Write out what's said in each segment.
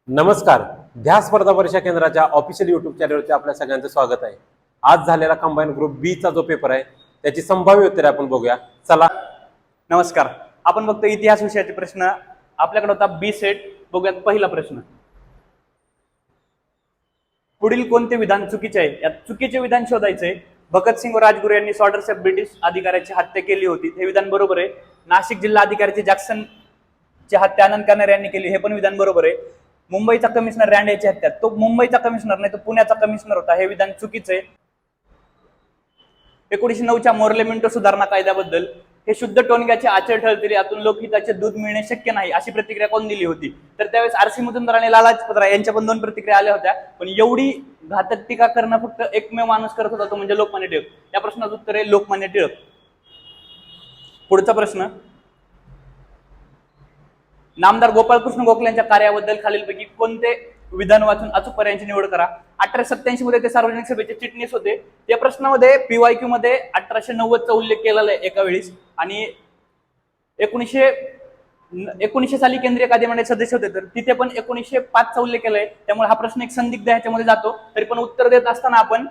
नमस्कार. ध्यास स्पर्धा परीक्षा केंद्राच्या ऑफिशियल युट्यूब चॅनलवरती आपल्या सगळ्यांचं स्वागत आहे. आज झालेला कंबाईन ग्रुप बी चा जो पेपर आहे त्याची संभाव्य उत्तरे आपण बघूया. चला. नमस्कार. आपण बघतो इतिहास विषयाचे प्रश्न. आपल्याकडे होता बी सेट. बघूयात पहिला प्रश्न. पुढील कोणते विधान चुकीचे आहे? यात चुकीचे विधान शोधायचे. भगतसिंग व राजगुरू यांनी सॉर्डर्स ऑफ ब्रिटिश अधिकाऱ्याची हत्या केली होती, हे विधान बरोबर आहे. नाशिक जिल्हा अधिकाऱ्याची जॅक्सनची हत्या आनंद करणारे यांनी केली, हे पण विधान बरोबर आहे. मुंबईचा कमिशनर रँड याची हत्या, तो मुंबईचा कमिशनर नाही, तो पुण्याचा कमिशनर होता, हे विधान चुकीचं आहे. 1909च्या मोर्ले मिंटो सुधारणा कायद्याबद्दल, हे शुद्ध टोनग्याचे आचर ठरतील, यातून लोकहिताचे दूध मिळणे शक्य नाही, अशी प्रतिक्रिया कोण दिली होती? तर त्यावेळेस आर.सी. मुजुमदार आणि लाला लजपत राय यांच्या पण दोन प्रतिक्रिया आल्या होत्या. पण एवढी घातक टीका करणं फक्त एकमेव माणूस करत होता, तो म्हणजे लोकमान्य टिळक. या प्रश्नाचं उत्तर आहे लोकमान्य टिळक. पुढचा प्रश्न. नामदार गोपाळकृष्ण गोखले यांच्या कार्याबद्दल खालीलपैकी कोणते विधान वाचून अचूक पर्यायांची निवड करा? 1887 मध्ये ते सार्वजनिक सभेचे चिटणीस होते. या प्रश्नामध्ये पीवायक्यू मध्ये 1890 चा उल्लेख केलेला आहे एका वेळेस, आणि 1919 साली केंद्रीय कार्यमंडळाचे सदस्य होते, तर तिथे पण 1905 चा उल्लेख केलाय. त्यामुळे हा प्रश्न एक संदिग्ध ह्याच्यामध्ये जातो. तरी पण उत्तर देत असताना आपण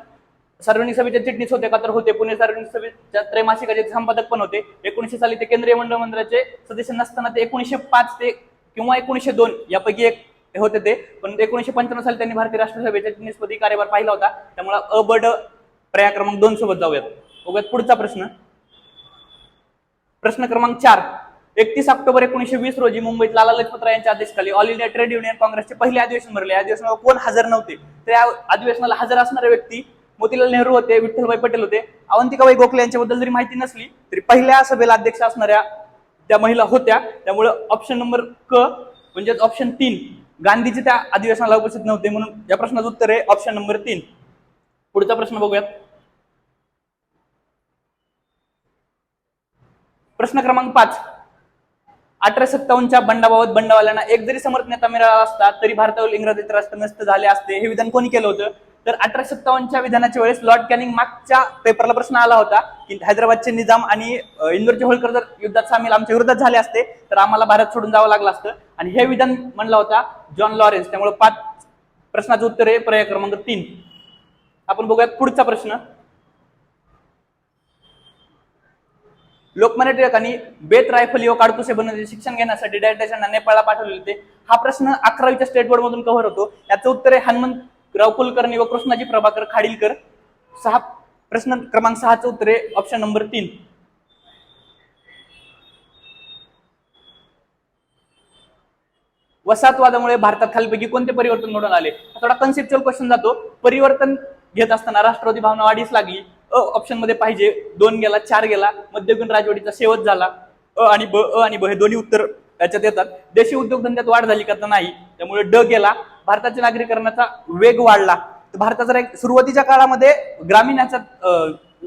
सार्वजनिक सभेचे चिटणीस होते का, तर होते. पुणे सार्वजनिक सभेच्या त्रैमासिकाचे संपादक पण होते. 1900 साली ते केंद्रीय मंत्रिमंडळाचे सदस्य नसताना ते 1905 ते किंवा 1902 यापैकी एक होते ते. पण 1995 साली त्यांनी भारतीय राष्ट्रसभेच्या चिटणीसपदी कार्यभार पाहिला होता. त्यामुळे अ ब ड पर्याय क्रमांक 2 सोबत जाऊयात. बघूयात पुढचा प्रश्न. प्रश्न क्रमांक 4. 31 ऑक्टोबर 1920 रोजी मुंबईत लाला लजपत राय यांच्या आदेशाखाली ऑल इंडिया ट्रेड युनियन काँग्रेसचे पहिले अधिवेशन भरले. या अधिवेशनाला कोण हजर नव्हते? तर या अधिवेशनाला हजर असणारे व्यक्ती मोतीलाल नेहरू होते, विठ्ठलभाई पटेल होते. अवंतिकाबाई गोखले यांच्याबद्दल जरी माहिती नसली तरी पहिल्या सभेला अध्यक्ष असणाऱ्या त्या महिला होत्या. त्यामुळे ऑप्शन नंबर क म्हणजे ऑप्शन 3, गांधीजी त्या अधिवेशनाला उपस्थित नव्हते, म्हणून या प्रश्नाचं उत्तर आहे ऑप्शन नंबर 3. पुढचा प्रश्न बघूयात. प्रश्न क्रमांक 5. 1857च्या बंडाबाबत बंडवाल्यांना एक जरी समर्थ नेता मिळाला असता तरी भारतावर इंग्रजांचे राष्ट्र नष्ट झाले असते, हे विधान कोणी केलं होतं? तर 1857च्या विधानाच्या वेळेस लॉर्ड कॅनिंग मागच्या पेपरला प्रश्न आला होता की हैदराबादचे निजाम आणि इंदोरचे होळकर जर युद्धात सामील आमच्या विरोधात झाले असते तर आम्हाला भारत सोडून जावं लागलं असतं, आणि हे विधान म्हणलं होता जॉन लॉरेन्स. त्यामुळे 5 प्रश्नाचं उत्तर आहे पर्याय क्रमांक 3. आपण बघूयात पुढचा प्रश्न. लोकमान्य टिळकांनी बेत रायफली व काडतुसे बनवण्याचे शिक्षण घेण्यासाठी डायरेक्टरांना नेपाळला पाठवले होते. हा प्रश्न 11वीच्या स्टेट बोर्ड मधून कव्हर होतो. याचं उत्तर आहे हनुमंतराव कुलकर्णी व कृष्णाजी प्रभाकर खाडीलकर. प्रश्न क्रमांक 6चं उत्तर आहे ऑप्शन नंबर 3. वसाहतवादामुळे भारतात खालीलपैकी कोणते परिवर्तन घडून आले? थोडा कन्सेप्च्युअल क्वेश्चन जातो. परिवर्तन घेत असताना राष्ट्रवादी भावना वाढीस लागली. अ ऑप्शन मध्ये पाहिजे, 2 गेला, 4 गेला. मध्ययुगीन राजवटीचा शेवट झाला. अ आणि ब हे दोन्ही उत्तर याच्यात येतात. देशी उद्योगधंद्यात वाढ झाली का, तर नाही, त्यामुळे ड गेला. भारताच्या नागरीकरणाचा वेग वाढला, तर भारताचा सुरुवातीच्या काळामध्ये ग्रामीण याचा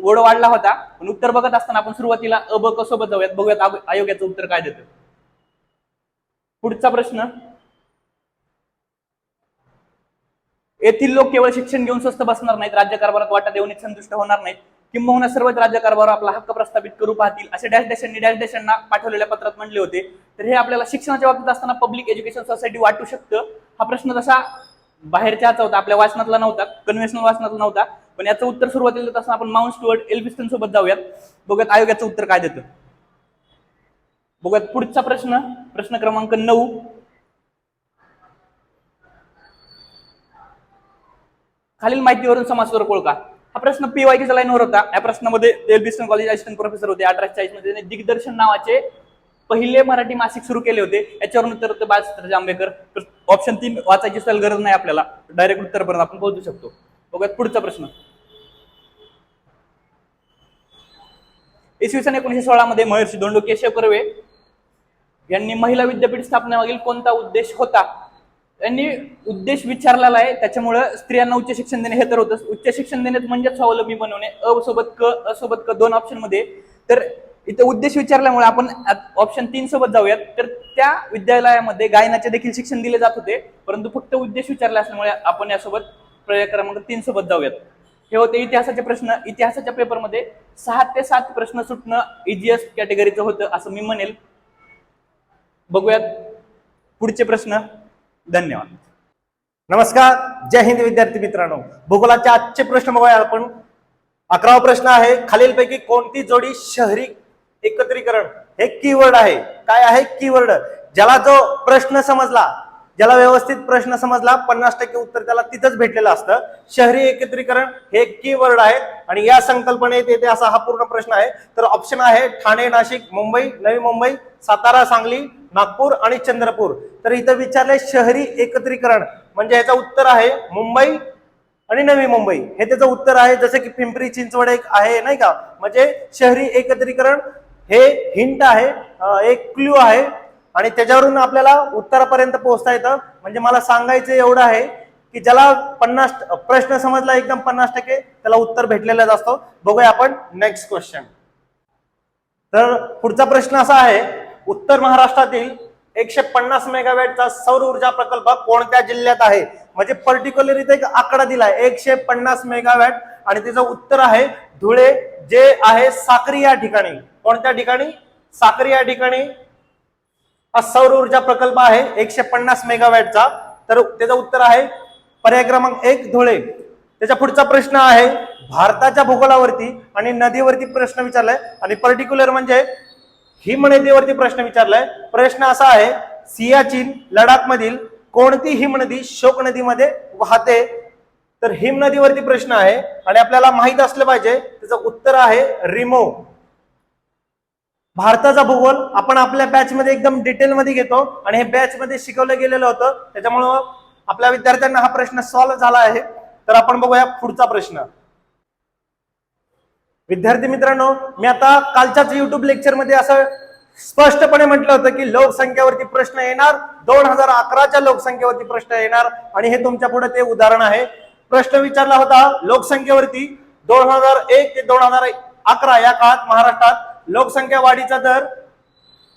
ओढ वाढला होता. पण उत्तर बघत असताना आपण सुरुवातीला अ ब क सोबत जाऊयात. बघूयात आयोगाचं उत्तर काय देतं. पुढचा प्रश्न. येथील लोक केवळ शिक्षण घेऊन स्वस्त बसणार नाहीत, राज्यकारभारात वाटा देऊन संतुष्ट होणार नाहीत, किंबहुना सर्वच राज्यकारभारावर आपला हक्क प्रस्थापित करू पाहतील, असे डॅश डॅशांना पाठवलेल्या पत्रात म्हणले होते. तर हे आपल्याला शिक्षणाच्या बाबतीत असताना पब्लिक एज्युकेशन सोसायटी वाटू शकतं. हा प्रश्न तसा बाहेरच्याचा होता, आपल्या वाचनातला नव्हता, कन्व्हेन्शनल वाचनातला नव्हता. पण याचं उत्तर सुरुवातीला देत असताना आपण माउंट स्टुअर्ट एल्फिन्स्टन सोबत जाऊयात. बघूयात आयोगाचं उत्तर काय देतं. बघूयात पुढचा प्रश्न. प्रश्न क्रमांक 9. खालील माहितीवरून समाजसुधारक ओळखा. हा प्रश्न पीवायच्या लाईनवर होता. या प्रश्नामध्ये एल्फिन्स्टन कॉलेज असिस्टंट प्रोफेसर होते. 1840 मध्ये त्यांनी दिग्दर्शन नावाचे पहिले मराठी मासिक सुरू केले होते. याच्यावरून उत्तर होतं बाळशास्त्री जांभेकर. ऑप्शन 3 वाचायची असेल गरज नाही आपल्याला, डायरेक्ट उत्तरपर्यंत आपण पोहोचू शकतो. बघूयात पुढचा प्रश्न. इसवी सन 1916 मध्ये महर्षी धोंडो केशव कर्वे यांनी महिला विद्यापीठ स्थापनेमागील कोणता उद्देश होता? यांनी उद्देश विचारलेला आहे, त्याच्यामुळे स्त्रियांना उच्च शिक्षण देणे हे तर होतच. उच्च शिक्षण देणे म्हणजे स्वावलंबी बनवणे. अ सोबत क 2 ऑप्शन मध्ये. तर इथे उद्देश विचारल्यामुळे आपण ऑप्शन 3 सोबत जाऊयात. तर त्या विद्यालयामध्ये गायनाचे देखील शिक्षण दिले जात होते, परंतु फक्त उद्देश विचारले असल्यामुळे आपण यासोबत पर्याय क्रमांक 3 सोबत जाऊयात. हे होते इतिहासाचे प्रश्न. इतिहासाच्या पेपरमध्ये 6 ते 7 प्रश्न सुटणं इजिएस्ट कॅटेगरीचं होतं असं मी म्हणेल. बघूयात पुढचे प्रश्न. धन्यवाद. नमस्कार, जय हिंद विद्यार्थी मित्रांनो. भूगोलाचे आजचे प्रश्न बघूया आपण. 11वा प्रश्न आहे, खालीलपैकी कोणती जोडी शहरी एकत्रीकरण हे कीवर्ड आहे. काय आहे कीवर्ड? ज्याला जो प्रश्न समजला, ज्याला व्यवस्थित प्रश्न समजला 50% उत्तर त्याला तिथंच भेटलेलं असतं. शहरी एकत्रीकरण हे कीवर्ड आहे आणि या संकल्पनेत येते असा हा पूर्ण प्रश्न आहे. तर ऑप्शन आहे ठाणे, नाशिक, मुंबई, नवी मुंबई, सातारा, सांगली, नागपूर आणि चंद्रपूर. तर इथं विचारले शहरी एकत्रीकरण म्हणजे याचं उत्तर आहे मुंबई आणि नवी मुंबई. हे त्याचं उत्तर आहे. जसं की पिंपरी चिंचवड एक आहे नाही का, म्हणजे शहरी एकत्रीकरण हे हिंट आहे, एक क्लू आहे आणि त्याच्यावरून आपल्याला उत्तरापर्यंत पोहोचता येतं. म्हणजे मला सांगायचं एवढं आहे की ज्याला 50 प्रश्न समजला एकदम 50% त्याला उत्तर भेटलेलंच असतो. बघूया आपण नेक्स्ट क्वेश्चन. तर पुढचा प्रश्न असा आहे, उत्तर महाराष्ट्रातील 150 मेगावॅटचा सौर ऊर्जा प्रकल्प कोणत्या जिल्ह्यात आहे? म्हणजे पर्टिक्युलर इथे एक आकडा दिलाय 150 मेगावॅट आणि त्याचं उत्तर आहे धुळे, जे आहे साक्री या ठिकाणी. कोणत्या ठिकाणी? साक्री या ठिकाणी हा सौर ऊर्जा प्रकल्प आहे 150 मेगावॅटचा. तर त्याचं उत्तर आहे पर्याय क्रमांक 1 धुळे. त्याच्या पुढचा प्रश्न आहे, भारताच्या भूगोलावरती आणि नदीवरती प्रश्न विचारलाय आणि पर्टिक्युलर म्हणजे हिमनदीवरती प्रश्न विचारलाय. प्रश्न असा आहे, सियाचीन लडाख मधील कोणती हिमनदी शोक नदीमध्ये वाहते? तर हिमनदीवरती प्रश्न आहे आणि आपल्याला माहित असलं पाहिजे. त्याचं उत्तर आहे रिमो. भारताचा भूगोल आपण आपल्या बॅच मध्ये एकदम डिटेल मध्ये घेतो आणि हे बॅच मध्ये शिकवलं गेलेलं होतं, त्याच्यामुळं आपल्या विद्यार्थ्यांना हा प्रश्न सॉल्व्ह झाला आहे. तर आपण बघूया पुढचा प्रश्न. विद्यार्थी मित्रांनो, मी आता कालच्याच युट्यूब लेक्चर मध्ये असं स्पष्टपणे म्हटलं होतं की लोकसंख्येवरती प्रश्न येणार, 2011च्या लोकसंख्येवरती प्रश्न येणार आणि हे तुमच्या पुढे ते उदाहरण आहे. प्रश्न विचारला होता लोकसंख्येवरती 2001 ते 2011 या काळात महाराष्ट्रात लोकसंख्या वाढीचा दर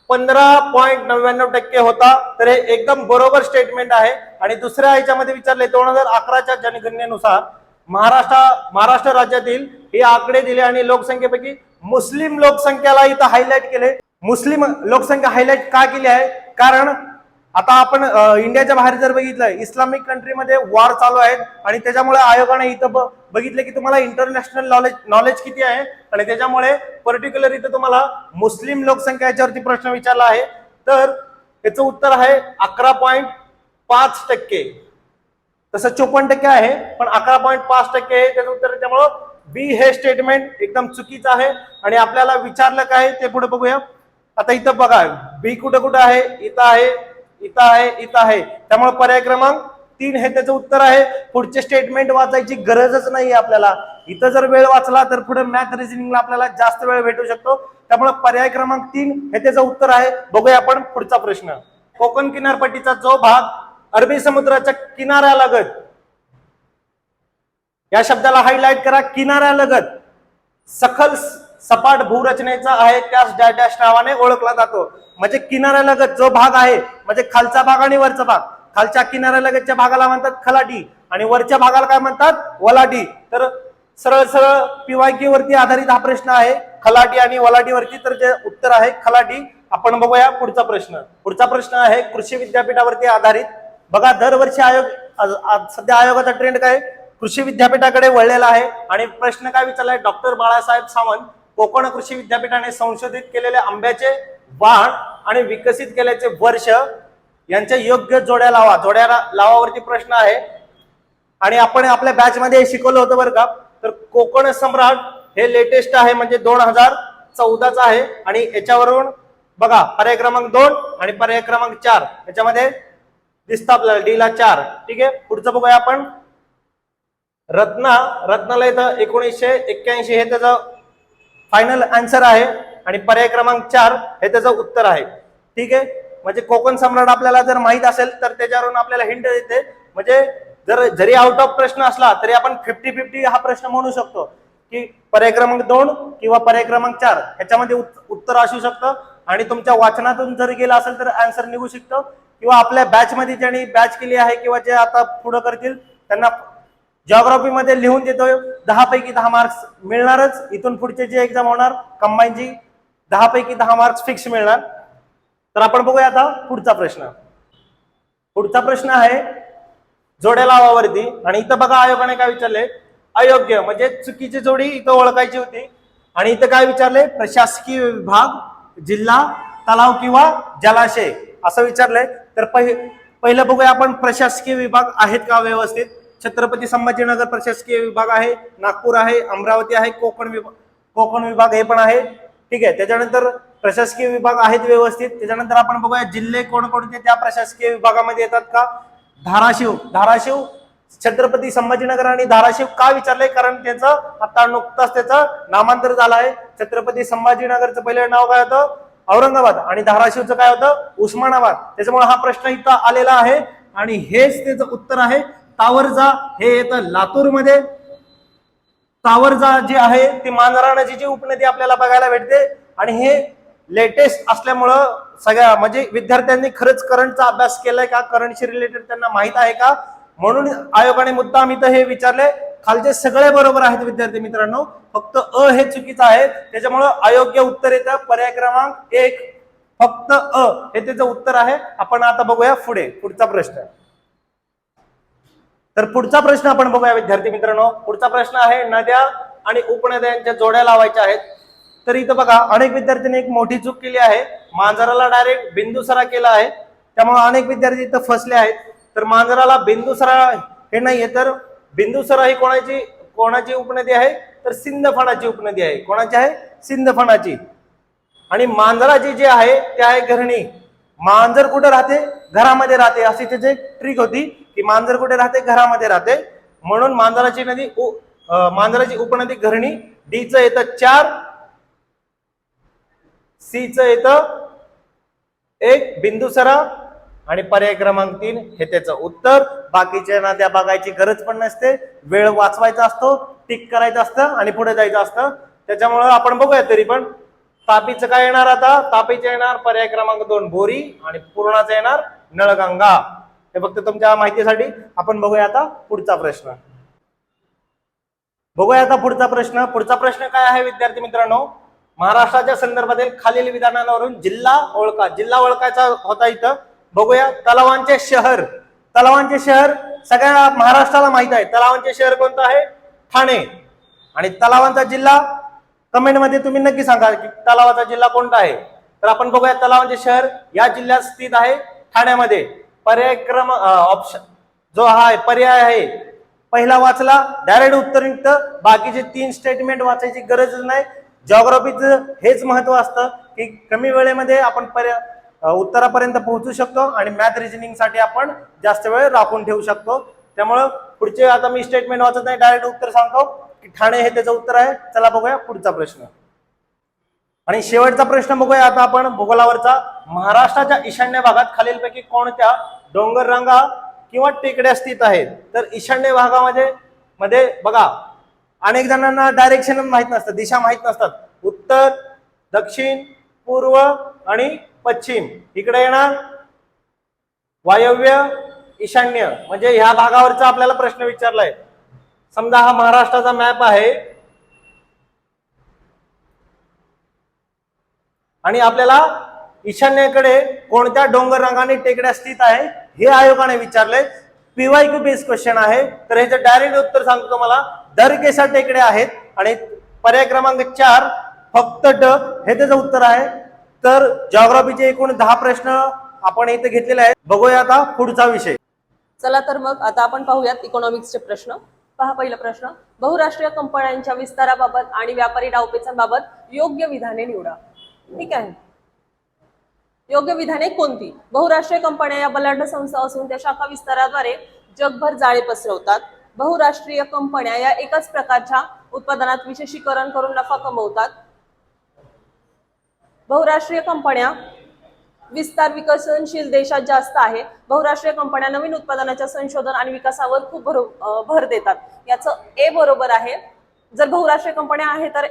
15.99% होता. तर हे एकदम बरोबर स्टेटमेंट आहे. आणि दुसऱ्या ह्याच्यामध्ये विचारले 2011च्या जनगणनेनुसार महाराष्ट्र राज्यातील हे आकडे दिले आणि लोकसंख्येपैकी मुस्लिम लोकसंख्याला इथं हायलाइट केले. मुस्लिम लोकसंख्या हायलाइट का केली आहे? कारण आता आपण इंडियाच्या बाहेर जर बघितलं, इस्लामिक कंट्रीमध्ये वॉर चालू आहेत आणि त्याच्यामुळे आयोगाने इथं बघितलं की तुम्हाला इंटरनॅशनल नॉलेज किती आहे आणि त्याच्यामुळे पर्टिक्युलर इथं तुम्हाला मुस्लिम लोकसंख्या याच्यावरती प्रश्न विचारला आहे. तर याचं उत्तर आहे 11.5%. तसं 54% आहे पण 11.5% आहे त्याचं उत्तर. त्यामुळं बी हे स्टेटमेंट एकदम चुकीचं आहे. आणि आपल्याला विचारलं काय ते पुढे बघूया. आता इथं बघा बी कुठं कुठं आहे, इथं आहे, इथं आहे, इथं आहे. त्यामुळे पर्याय क्रमांक 3 हे त्याचं उत्तर आहे. पुढचे स्टेटमेंट वाचायची गरजच नाही आपल्याला. इथं जर वेळ वाचला तर पुढे मॅथ रिझनिंगला आपल्याला जास्त वेळ भेटू शकतो. त्यामुळे पर्याय क्रमांक 3 हे त्याचं उत्तर आहे. बघूया आपण पुढचा प्रश्न. कोकण किनारपट्टीचा जो भाग अरबी समुद्राच्या किनाऱ्यालगत, या शब्दाला हायलाइट करा, किनाऱ्यालगत सखल सपाट भूरचनेचा आहे त्यास डॅश डॅश नावाने ओळखला जातो. म्हणजे किनाऱ्यालगत जो भाग आहे म्हणजे खालचा भाग आणि वरचा भाग. खालच्या किनाऱ्यालगतच्या भागाला म्हणतात खलाटी आणि वरच्या भागाला काय म्हणतात? वलाटी. तर सरळ सरळ PYQ वरती आधारित हा प्रश्न आहे, खलाटी आणि वलाटी वरती. तर जे उत्तर आहे खलाटी. आपण बघूया पुढचा प्रश्न. पुढचा प्रश्न आहे कृषी विद्यापीठावरती आधारित. बघा दरवर्षी सध्या आयोगाचा ट्रेंड काय? कृषी विद्यापीठाकडे वळलेला आहे. आणि प्रश्न काय विचारलाय? डॉक्टर बाळासाहेब सावंत कोकण कृषी विद्यापीठाने संशोधित केलेले आंब्याचे वाण आणि विकसित केल्याचे वर्ष यांच्या योग्य जोड्या लावावरती प्रश्न आहे. आणि आपण आपल्या बॅच मध्ये शिकवलं होतं बरं का. तर कोकण सम्राट हे लेटेस्ट आहे म्हणजे 2014चा आहे. आणि याच्यावरून बघा पर्याय क्रमांक 2 आणि पर्याय क्रमांक 4 याच्यामध्ये दिसतं आपल्याला डी ला 4. ठीक आहे, पुढचं बघूया आपण. रत्नाला इथं 1981 हे त्याचं फायनल आन्सर आहे आणि पर्याय क्रमांक 4 हे त्याचं उत्तर आहे. ठीक आहे, म्हणजे कोकण सम्राट आपल्याला जर माहित असेल तर त्याच्यावरून आपल्याला हिंट येते. म्हणजे जरी आउट ऑफ प्रश्न असला तरी आपण 50-50 हा प्रश्न म्हणू शकतो की पर्याय क्रमांक 2 किंवा पर्याय क्रमांक 4 ह्याच्यामध्ये उत्तर असू शकतं. आणि तुमच्या वाचनातून जर गेला असेल तर आन्सर निघू शकतो. किंवा आपल्या बॅच मध्ये ज्यांनी बॅच केली आहे किंवा जे आता पुढे करतील त्यांना जिओग्राफी मध्ये लिहून देतोय 10 पैकी 10 मार्क्स मिळणारच. इथून पुढचे जे एक्झाम होणार कंबाईनची 10 पैकी 10 मार्क्स फिक्स मिळणार. तर आपण बघूया आता पुढचा प्रश्न. पुढचा प्रश्न आहे, जोड्या लावावरती. आणि इथं बघा आयोगाने काय विचारले, अयोग्य म्हणजे चुकीची जोडी इथं ओळखायची होती. आणि इथं काय विचारले, प्रशासकीय विभाग, जिल्हा, तलाव किंवा जलाशय असं विचारलंय. तर पहिलं बघूया आपण प्रशासकीय विभाग आहेत का व्यवस्थित. छत्रपती संभाजीनगर प्रशासकीय विभाग आहे, नागपूर आहे, अमरावती आहे, कोकण विभाग हे पण आहे. ठीक आहे. त्याच्यानंतर प्रशासकीय विभाग आहेत व्यवस्थित. त्याच्यानंतर आपण बघूया जिल्हे कोणकोणते त्या प्रशासकीय विभागामध्ये येतात का. धाराशिव छत्रपती संभाजीनगर आणि धाराशिव का विचारलंय, कारण त्याचं आता नुकताच त्याचं नामांतर झालं आहे. छत्रपती संभाजीनगरचं पहिलं नाव काय होतं, औरंगाबाद, आणि धाराशिवचं काय होतं, उस्मानाबाद. त्याच्यामुळे हा प्रश्न इथं आलेला आहे. आणि हेच त्याचं उत्तर आहे. तावरजा हे येतं लातूरमध्ये. तावरजा जी आहे ती मांजरा नदीची उपनदी आपल्याला बघायला भेटते. आणि हे लेटेस्ट असल्यामुळं सगळ्या म्हणजे विद्यार्थ्यांनी खरंच करंटचा अभ्यास केलाय का, करंटशी रिलेटेड त्यांना माहित आहे का, म्हणून आयोगाने मुद्दाम इथं हे विचारले. खालचे सगळे बरोबर आहेत विद्यार्थी मित्रांनो, फक्त अ हे चुकीचं आहे. त्याच्यामुळं अयोग्य उत्तर येतं पर्याय क्रमांक 1, फक्त अ हे त्याचं उत्तर आहे. आपण आता बघूया पुढचा प्रश्न. तर पुढचा प्रश्न आपण बघूया विद्यार्थी मित्रांनो. पुढचा प्रश्न आहे नद्या आणि उपनद्यांच्या जोड्या लावायच्या आहेत. तर इथं बघा अनेक विद्यार्थ्यांनी एक मोठी चूक केली आहे, मांजराला डायरेक्ट बिंदुसरा केला आहे. त्यामुळे अनेक विद्यार्थी इथं फसले आहेत. तर मांजराला बिंदुसरा हे नाहीये, तर बिंदुसरा ही कोणाची उपनदी आहे, तर सिंदफणाची उपनदी आहे. कोणाची आहे, सिंदफणाची. आणि मांजराची जी आहे ते आहे घरणी. मांजर कुठे राहते, घरामध्ये राहते. अशी त्याची एक ट्रिक होती की मांजर कुठे राहते, घरामध्ये राहते. म्हणून मांजराची उपनदी घरणी. डीचं येतं 4, सीचं येतं 1 बिंदुसरा, आणि पर्याय क्रमांक 3 हे त्याचं उत्तर. बाकीच्या नद्या बघायची गरज पण नसते, वेळ वाचवायचा असतो, टिक करायचं असतं आणि पुढे जायचं असतं. त्याच्यामुळं आपण बघूया. तरी पण तापीचं काय येणार, आता तापीचं येणार पर्याय क्रमांक 2 बोरी, आणि पूर्णाचं येणार नळगंगा. हे फक्त तुमच्या माहितीसाठी. आपण बघूया आता पुढचा प्रश्न. पुढचा प्रश्न काय आहे विद्यार्थी मित्रांनो, महाराष्ट्राच्या संदर्भातील खालील विधानांवरून जिल्हा ओळखायचा होता. इथं बघूया तलावांचे शहर. सगळ्या महाराष्ट्राला माहित आहे. तलावांचे शहर कोणतं आहे, ठाणे. आणि तलावांचा जिल्हा कमेंटमध्ये तुम्ही नक्की सांगा की तलावाचा जिल्हा कोणता आहे. तर आपण बघूया तलावांचे शहर या जिल्ह्यात स्थित आहे, ठाण्यामध्ये. पर्याय ऑप्शन जो हा पर्याय आहे पहिला वाचला, डायरेक्ट उत्तर निघतं. बाकीचे 3 स्टेटमेंट वाचायची गरज नाही. जिओग्राफीचं हेच महत्व असतं की कमी वेळेमध्ये आपण उत्तरापर्यंत पोहोचू शकतो, आणि मॅथ रिजनिंग साठी आपण जास्त वेळ राखून ठेवू शकतो. त्यामुळं पुढचे आता मी स्टेटमेंट वाचत नाही, डायरेक्ट उत्तर सांगतो की ठाणे हे त्याचं उत्तर आहे. चला बघूया पुढचा प्रश्न. आणि शेवटचा प्रश्न बघूया आता आपण भूगोलावरचा. महाराष्ट्राच्या ईशान्य भागात खालीलपैकी कोणत्या डोंगर रांगा किंवा टेकड्या स्थित आहेत. तर ईशान्य भागामध्ये बघा अनेक जणांना डायरेक्शन माहित नसतं, दिशा माहित नसतात. उत्तर, दक्षिण, पूर्व आणि पश्चिम. इकडे येणार वायव्य, ईशान्य. म्हणजे ह्या भागावरचा आपल्याला प्रश्न विचारलाय. समजा हा महाराष्ट्राचा मॅप आहे आणि आपल्याला ईशान्येकडे कोणत्या डोंगर रांगाने टेकड्या स्थित आहे हे आयोगाने विचारलंय. पीवायक्यू बेस क्वेश्चन आहे. तर ह्याचं डायरेक्ट उत्तर सांगतो तुम्हाला, दरकेसा टेकड्या आहेत. आणि पर्याय क्रमांक 4 फक्त ड हे त्याचं उत्तर आहे. तर जिओग्राफीचे एकूण 10 प्रश्न आपण इथे घेतलेले आहेत. बघूया आता पुढचा विषय. चला तर मग आता आपण पाहूयात इकॉनॉमिक्सचे प्रश्न. पहा पहिला प्रश्न, बहुराष्ट्रीय कंपन्यांच्या विस्ताराबाबत आणि व्यापारी डावपेचांबाबत योग्य विधाने निवडा. ठीक आहे. योग्य विधाने कोणती. बहुराष्ट्रीय कंपन्या या बलाढ्य संस्था असून त्या शाखा विस्ताराद्वारे जगभर जाळे पसरवतात. बहुराष्ट्रीय कंपन्या या एकाच प्रकारच्या उत्पादनात विशेषीकरण करून नफा कमवतात. बहुराष्ट्रीय कंपन्या विस्तार विकसनशील देशात जास्त आहे. बहुराष्ट्रीय कंपन्या नवीन उत्पादनाच्या संशोधन आणि विकासावर खूप भर देतात. याचं ए बरोबर आहे. जर बहुराष्ट्रीय कंपन्या आहे तर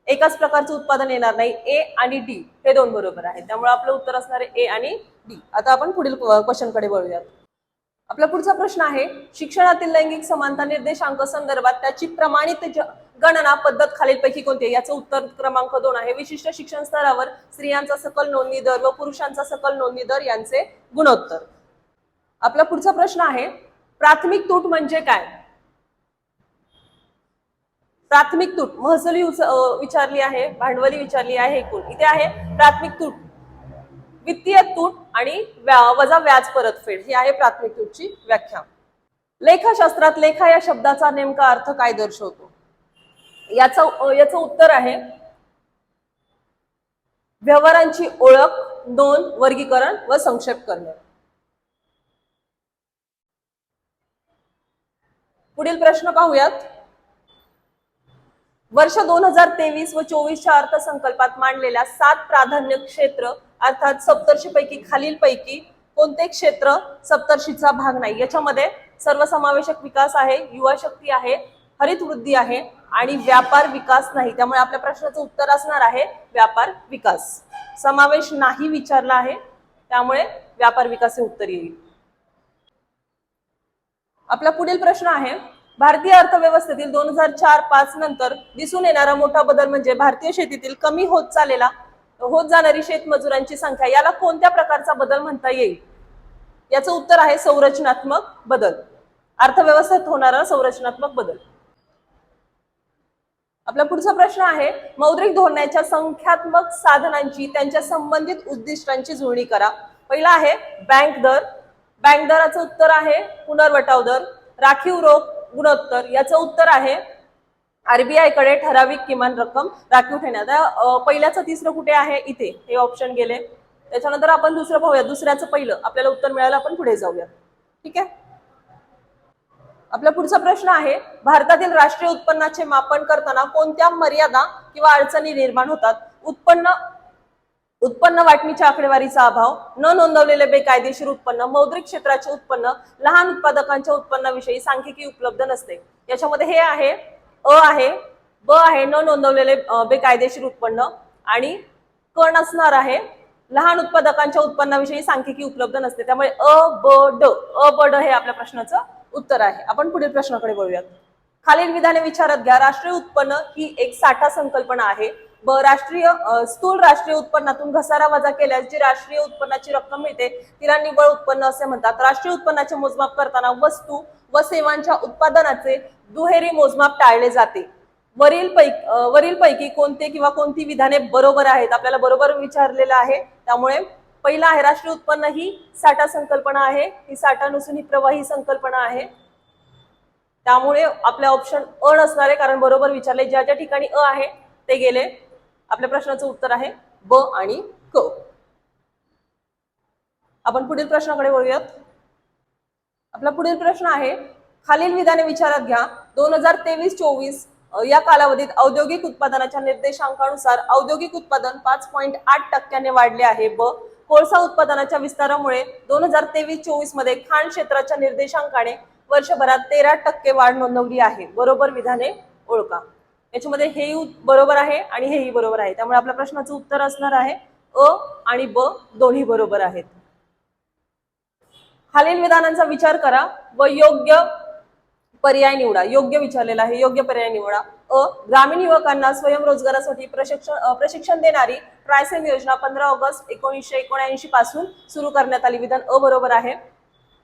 एकाच प्रकारचं उत्पादन येणार नाही. ए आणि डी हे 2 बरोबर आहे. त्यामुळे आपलं उत्तर असणार आहे ए आणि डी. आता आपण पुढील क्वेश्चन कडे वळूयात. आपला पुढचा प्रश्न आहे, शिक्षणातील लैंगिक समानता निर्देशांक संदर्भात त्याची प्रमाणित गणना पद्धत खालीलपैकी कोणती आहे. याचं उत्तर क्रमांक 2 आहे. विशिष्ट शिक्षण स्तरावर स्त्रियांचा सकल नोंदणी दर व पुरुषांचा सकल नोंदणी दर यांचे गुणोत्तर. आपला पुढचा प्रश्न आहे, प्राथमिक तूट म्हणजे काय? प्राथमिक तूट महसुली विचारली आहे, भांडवली विचारली आहे, एकूण इथे आहे प्राथमिक तूट, वित्तीय तूट आणि वजा व्याज परतफेड ही आहे प्राथमिक तूटची व्याख्या. लेखाशास्त्रात लेखा या शब्दाचा नेमका अर्थ काय दर्शवतो? याचं उत्तर आहे व्यवहारांची ओळख, नोंद, वर्गीकरण व संक्षेप करणे. पुढील प्रश्न पाहूयात. वर्ष 2023 व 24च्या अर्थसंकल्पात मांडलेल्या 7 प्राधान्य क्षेत्र अर्थात सप्तर्षीपैकी खालीलपैकी कोणते क्षेत्र सप्तर्षीचा भाग नाही? याच्यामध्ये सर्वसमावेशक विकास आहे, युवा शक्ती आहे, हरित वृद्धी आहे आणि व्यापार विकास नाही. त्यामुळे आपल्या प्रश्नाचं उत्तर असणार आहे व्यापार विकास. समावेश नाही विचारला आहे, त्यामुळे व्यापार विकास हे उत्तर येईल. आपला पुढील प्रश्न आहे भारतीय अर्थव्यवस्थेतील 2004-5 नंतर दिसून येणारा मोठा बदल म्हणजे भारतीय शेतीतील कमी होत जाणारी शेतमजुरांची संख्या. याला कोणत्या प्रकारचा बदल म्हणता येईल? याचं उत्तर आहे संरचनात्मक बदल. अर्थव्यवस्थेत होणारा संरचनात्मक बदल. आपला पुढचा प्रश्न आहे मौद्रिक धोरणाच्या संख्यात्मक साधनांची त्यांच्या संबंधित उद्दिष्टांची जुळणी करा. पहिला आहे बँक दर. बँक दराचं उत्तर आहे पुनर्वटाव दर. राखीव रोख गुणोत्तर याचं उत्तर आहे आरबीआय कडे ठराविक किमान रक्कम राखीव ठेवण्यात. पहिल्याचं तिसरं कुठे आहे? इथे हे ऑप्शन गेले. त्याच्यानंतर आपण दुसरं पाहूया. दुसऱ्याचं पहिलं आपल्याला उत्तर मिळालं, आपण पुढे जाऊया. ठीक आहे. आपला पुढचा प्रश्न आहे भारतातील राष्ट्रीय उत्पन्नाचे मापन करताना कोणत्या मर्यादा किंवा अडचणी निर्माण होतात? उत्पन्न वाटणीच्या आकडेवारीचा अभाव, न नोंदवलेले बेकायदेशीर उत्पन्न, मौद्रिक क्षेत्राचे उत्पन्न, लहान उत्पादकांच्या उत्पन्नाविषयी सांख्यिकी उपलब्ध नसते. याच्यामध्ये हे आहे अ आहे, ब आहे न नोंदवलेले बेकायदेशीर उत्पन्न आणि क नसणार आहे लहान उत्पादकांच्या उत्पन्नाविषयी सांख्यिकी उपलब्ध नसते. त्यामुळे अ ब ड हे आपल्या प्रश्नाचं उत्तर आहे. आपण पुढील प्रश्नाकडे वळूयात. खालील विधाने विचारात घ्या. राष्ट्रीय उत्पन्न ही एक साठा संकल्पना आहे. ब स्थूल राष्ट्रीय उत्पन्नातून घसारा वजा केल्यास जी राष्ट्रीय उत्पन्नाची रक्कम मिळते तिला निव्वळ उत्पन्न असे म्हणतात. राष्ट्रीय उत्पन्नाचे मोजमाप करताना वस्तू व सेवांच्या उत्पादनाचे दुहेरी मोजमाप टाळले जाते. वरीलपैकी कोणते किंवा कोणती विधाने बरोबर आहेत? आपल्याला बरोबर विचारलेलं आहे. त्यामुळे पहिला आहे राष्ट्रीय उत्पन्न ही साठा संकल्पना आहे. ही साठा नसून ही प्रवाही संकल्पना आहे. त्यामुळे आपल्या ऑप्शन अ नसणार आहे, कारण बरोबर विचारले. ज्या ज्या ठिकाणी अ आहे ते गेले. आपल्या प्रश्नाचं उत्तर आहे ब आणि क. आपण पुढील प्रश्नाकडे वळूयात. आपला पुढील प्रश्न आहे खालील विधाने विचारात घ्या. 2023-24 या कालावधीत औद्योगिक उत्पादनाच्या निर्देशांकानुसार औद्योगिक उत्पादन 5.8% वाढले आहे. ब कोळसा उत्पादनाच्या विस्तारामुळे 2023-24 मध्ये खाण क्षेत्राच्या निर्देशांकाने वर्षभरात 13% वाढ नोंदवली आहे. बरोबर विधाने ओळखा. याच्यामध्ये हेही बरोबर आहे आणि हेही बरोबर आहे. त्यामुळे आपल्या प्रश्नाचं उत्तर असणार आहे अ आणि ब दोन्ही बरोबर आहेत. खालील विधानांचा विचार करा व योग्य पर्याय निवडा. योग्य विचारलेला आहे, योग्य पर्याय निवडा. अ ग्रामीण युवकांना स्वयंरोजगारासाठी प्रशिक्षण देणारी ट्रायसेम योजना 15 ऑगस्ट 1979 पासून सुरू करण्यात आली. विधान अ बरोबर आहे.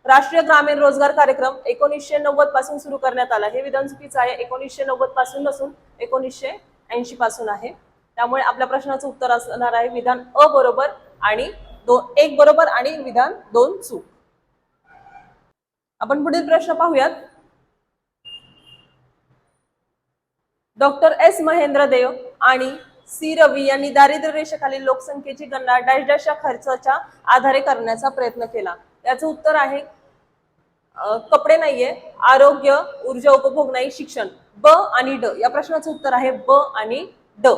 राष्ट्रीय ग्रामीण रोजगार कार्यक्रम 1990 पासून सुरू करण्यात आला. हे विधान चुकीचं आहे. 1990 पासून नसून 1980 पासून आहे. त्यामुळे आपल्या प्रश्नाचं उत्तर असणार आहे विधान अ बरोबर आणि 1 बरोबर आणि विधान 2 चूक. आपण पुढील प्रश्न पाहूयात. डॉक्टर एस महेंद्र देव आणि सी रवी यांनी दारिद्र्य रेषेखालील लोकसंख्येची गणना डॅश डॅशच्या खर्चाच्या आधारे करण्याचा प्रयत्न केला. याचं उत्तर आहे कपडे नाहीये, आरोग्य, ऊर्जा उपभोग नाही, शिक्षण. ब आणि ड. या प्रश्नाचं उत्तर आहे ब आणि ड.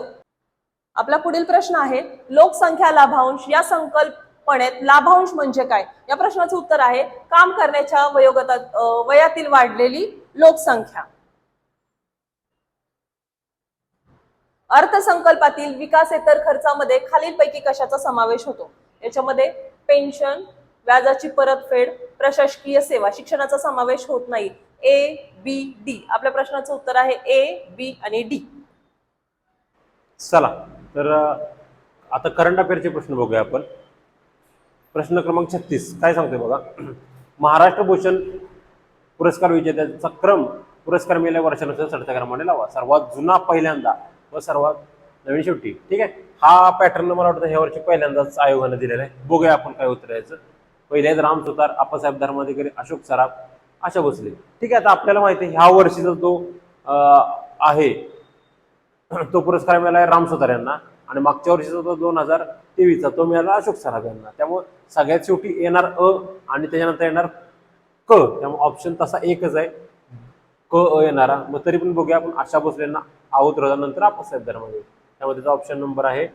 आपला पुढील प्रश्न आहे लोकसंख्या लाभांश या संकल्पनेत लाभांश म्हणजे काय? या प्रश्नाचं उत्तर आहे काम करण्याच्या वयातील वाढलेली लोकसंख्या. अर्थसंकल्पातील विकासेतर खर्चामध्ये खालीलपैकी कशाचा समावेश होतो? याच्यामध्ये पेन्शन, व्याजाची परतफेड, प्रशासकीय सेवा, शिक्षणाचा समावेश होत नाही. A B D. आपल्या प्रश्नाचं उत्तर आहे ए बी आणि डी. चला तर आता करंट अफेअरचे प्रश्न बघूया आपण. प्रश्न क्रमांक 36 काय सांगतोय बघा. महाराष्ट्र भूषण पुरस्कार विजेत्यांचा क्रम पुरस्कार मिळाल्या वर्षानुसार चढत्या क्रमाने लावा. सर्वात जुना पहिल्यांदा व सर्वात नवीन शेवटी. ठीक आहे, हा पॅटर्न मला वाटतं ह्या वर्षी पहिल्यांदाच आयोगाने दिलेला आहे. बघूया आपण काय उत्तर यायचं. पहिले आहेत राम सुतार, आप्पासाहेब धर्माधिकारी, अशोक सराफ, आशा भोसले. ठीक आहे, आता आपल्याला माहिती आहे ह्या वर्षीचा जो आहे तो पुरस्कार मिळाला आहे राम सुतार यांना आणि मागच्या वर्षीचा तो 2023चा तो मिळाला अशोक सराफ यांना. त्यामुळे सगळ्यात शेवटी येणार अ आणि त्याच्यानंतर येणार क. त्यामुळे ऑप्शन तसा एकच आहे, क अ येणारा. मग तरी पण बघूया आपण. आशा भोसलेंना आहोत नंतर आप्पासाहेब धर्माधिकारी. त्यामुळे त्याचा ऑप्शन नंबर आहे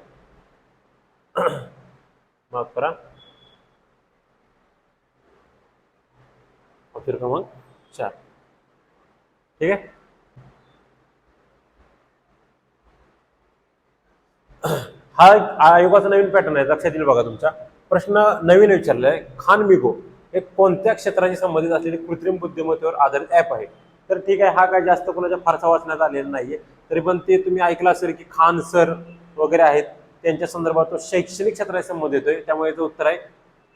माफ करा, ऑप्शन क्रमांक 4. ठीक आहे, हा आयोगाचा नवीन पॅटर्न आहे, लक्षात येईल बघा. तुमचा प्रश्न नवीन विचारलाय आहे, खानमिगो हे कोणत्या क्षेत्राशी संबंधित असलेले कृत्रिम बुद्धिमत्तेवर आधारित ऍप आहे. तर ठीक आहे, हा काय जास्त कोणाच्या फारसा वाचण्यात आलेला नाहीये, तरी पण ते तुम्ही ऐकलं असेल की खान सर वगैरे आहेत त्यांच्या संदर्भात तो शैक्षणिक क्षेत्राशी संबंधित येतोय. त्यामुळे याचं उत्तर आहे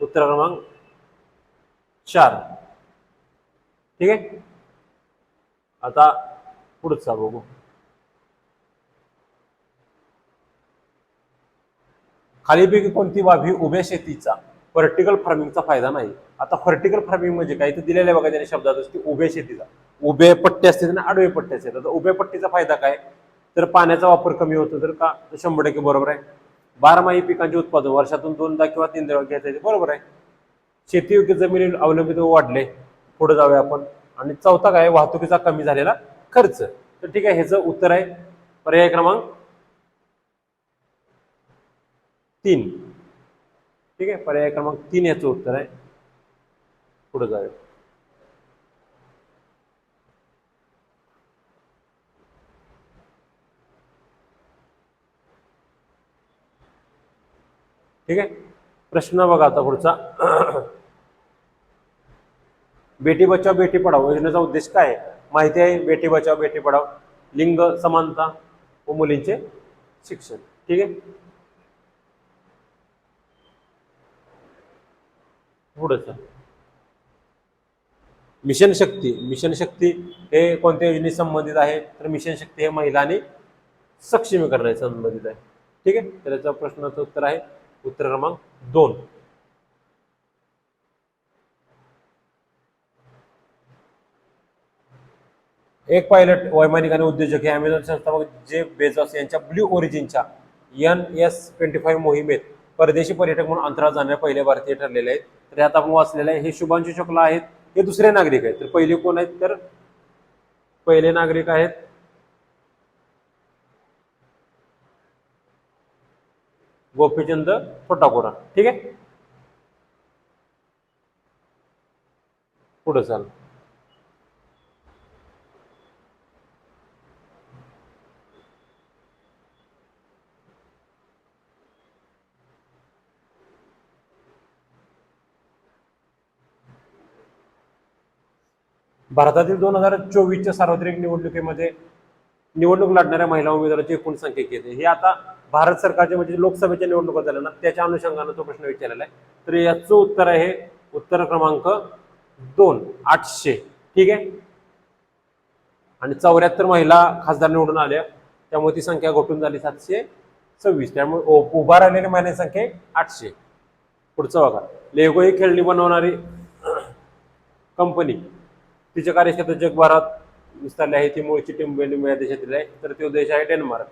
उत्तर क्रमांक 4. ठीक आहे, आता पुढचा बघू. खालीपैकी कोणती बाब ही उभ्या शेतीचा व्हर्टिकल फार्मिंगचा फायदा नाही. आता व्हर्टिकल फार्मिंग म्हणजे काय ते दिलेलं आहे बघा त्याने शब्दात की उभ्या शेतीचा. उभे पट्टे असते आणि आडवे पट्टे असतात. आता उभ्या पट्टीचा फायदा काय, तर पाण्याचा वापर कमी होतो. तर का, 100% बरोबर आहे. बारमाही पिकांचे उत्पादन वर्षातून 2दा किंवा 3दा घ्यायचं आहे, बरोबर आहे. शेतीयोग्य जमिनी अवलंबित वाढले, पुढे जाऊया आपण. आणि चौथा काय, वाहतुकीचा कमी झालेला खर्च. तर ठीक आहे, ह्याचं उत्तर आहे पर्याय क्रमांक 3. ठीक आहे, पर्याय क्रमांक 3 याचं उत्तर आहे. पुढे जाऊया. ठीक आहे, प्रश्न बघा आता पुढचा. बेटी बचाव बेटी पढाओ योजनेचा उद्देश काय आहे. माहिती आहे, बेटी बचाव बेटी पढाओ लिंग समानता व मुलींचे शिक्षण. ठीक आहे, पुढचं मिशन शक्ती. मिशन शक्ती हे कोणत्या योजनेशी संबंधित आहे, तर मिशन शक्ती हे महिला आणि सक्षमीकरणाशी संबंधित आहे. ठीक आहे, तर याचा प्रश्नाचं उत्तर आहे उत्तर क्रमांक 2. एक पायलट वैमानिक आणि उद्योजक हे अमेझॉन संस्थापक जेफ बेझोस यांच्या ब्ल्यू ओरिजिनच्या NS-25 मोहिमेत परदेशी पर्यटक म्हणून अंतराळ जाणारे पहिले भारतीय ठरलेले आहेत. तर यात आपण वाचलेलं आहे. हे शुभांशु शुक्ला आहेत, हे दुसरे नागरिक आहेत. तर पहिले कोण आहेत, तर पहिले नागरिक आहेत गोपीचंद फटाकोरा. ठीक आहे, पुढे चाल. भारतातील 2024च्या सार्वत्रिक निवडणुकीमध्ये निवडणूक लढणाऱ्या महिला उमेदवारांची एकूण संख्या किती. हे आता भारत सरकारच्या म्हणजे लोकसभेच्या निवडणुका झाल्या ना, त्याच्या अनुषंगाने तो प्रश्न विचारलेला आहे. तर याचं उत्तर आहे उत्तर क्रमांक 2, 800. ठीक आहे, आणि 74 महिला खासदार निवडून आल्या, त्यामुळे ती संख्या घटून झाली 726. त्यामुळे उभा राहिलेल्या महिलांची संख्या 800. पुढचं बघा. लेगो ही खेळणी बनवणारी कंपनी तिच्या कार्यक्षेत्रात जगभरात विस्तारली आहे. ती मूळची टिंबेली या देशातील आहे, तर तो देश आहे डेन्मार्क.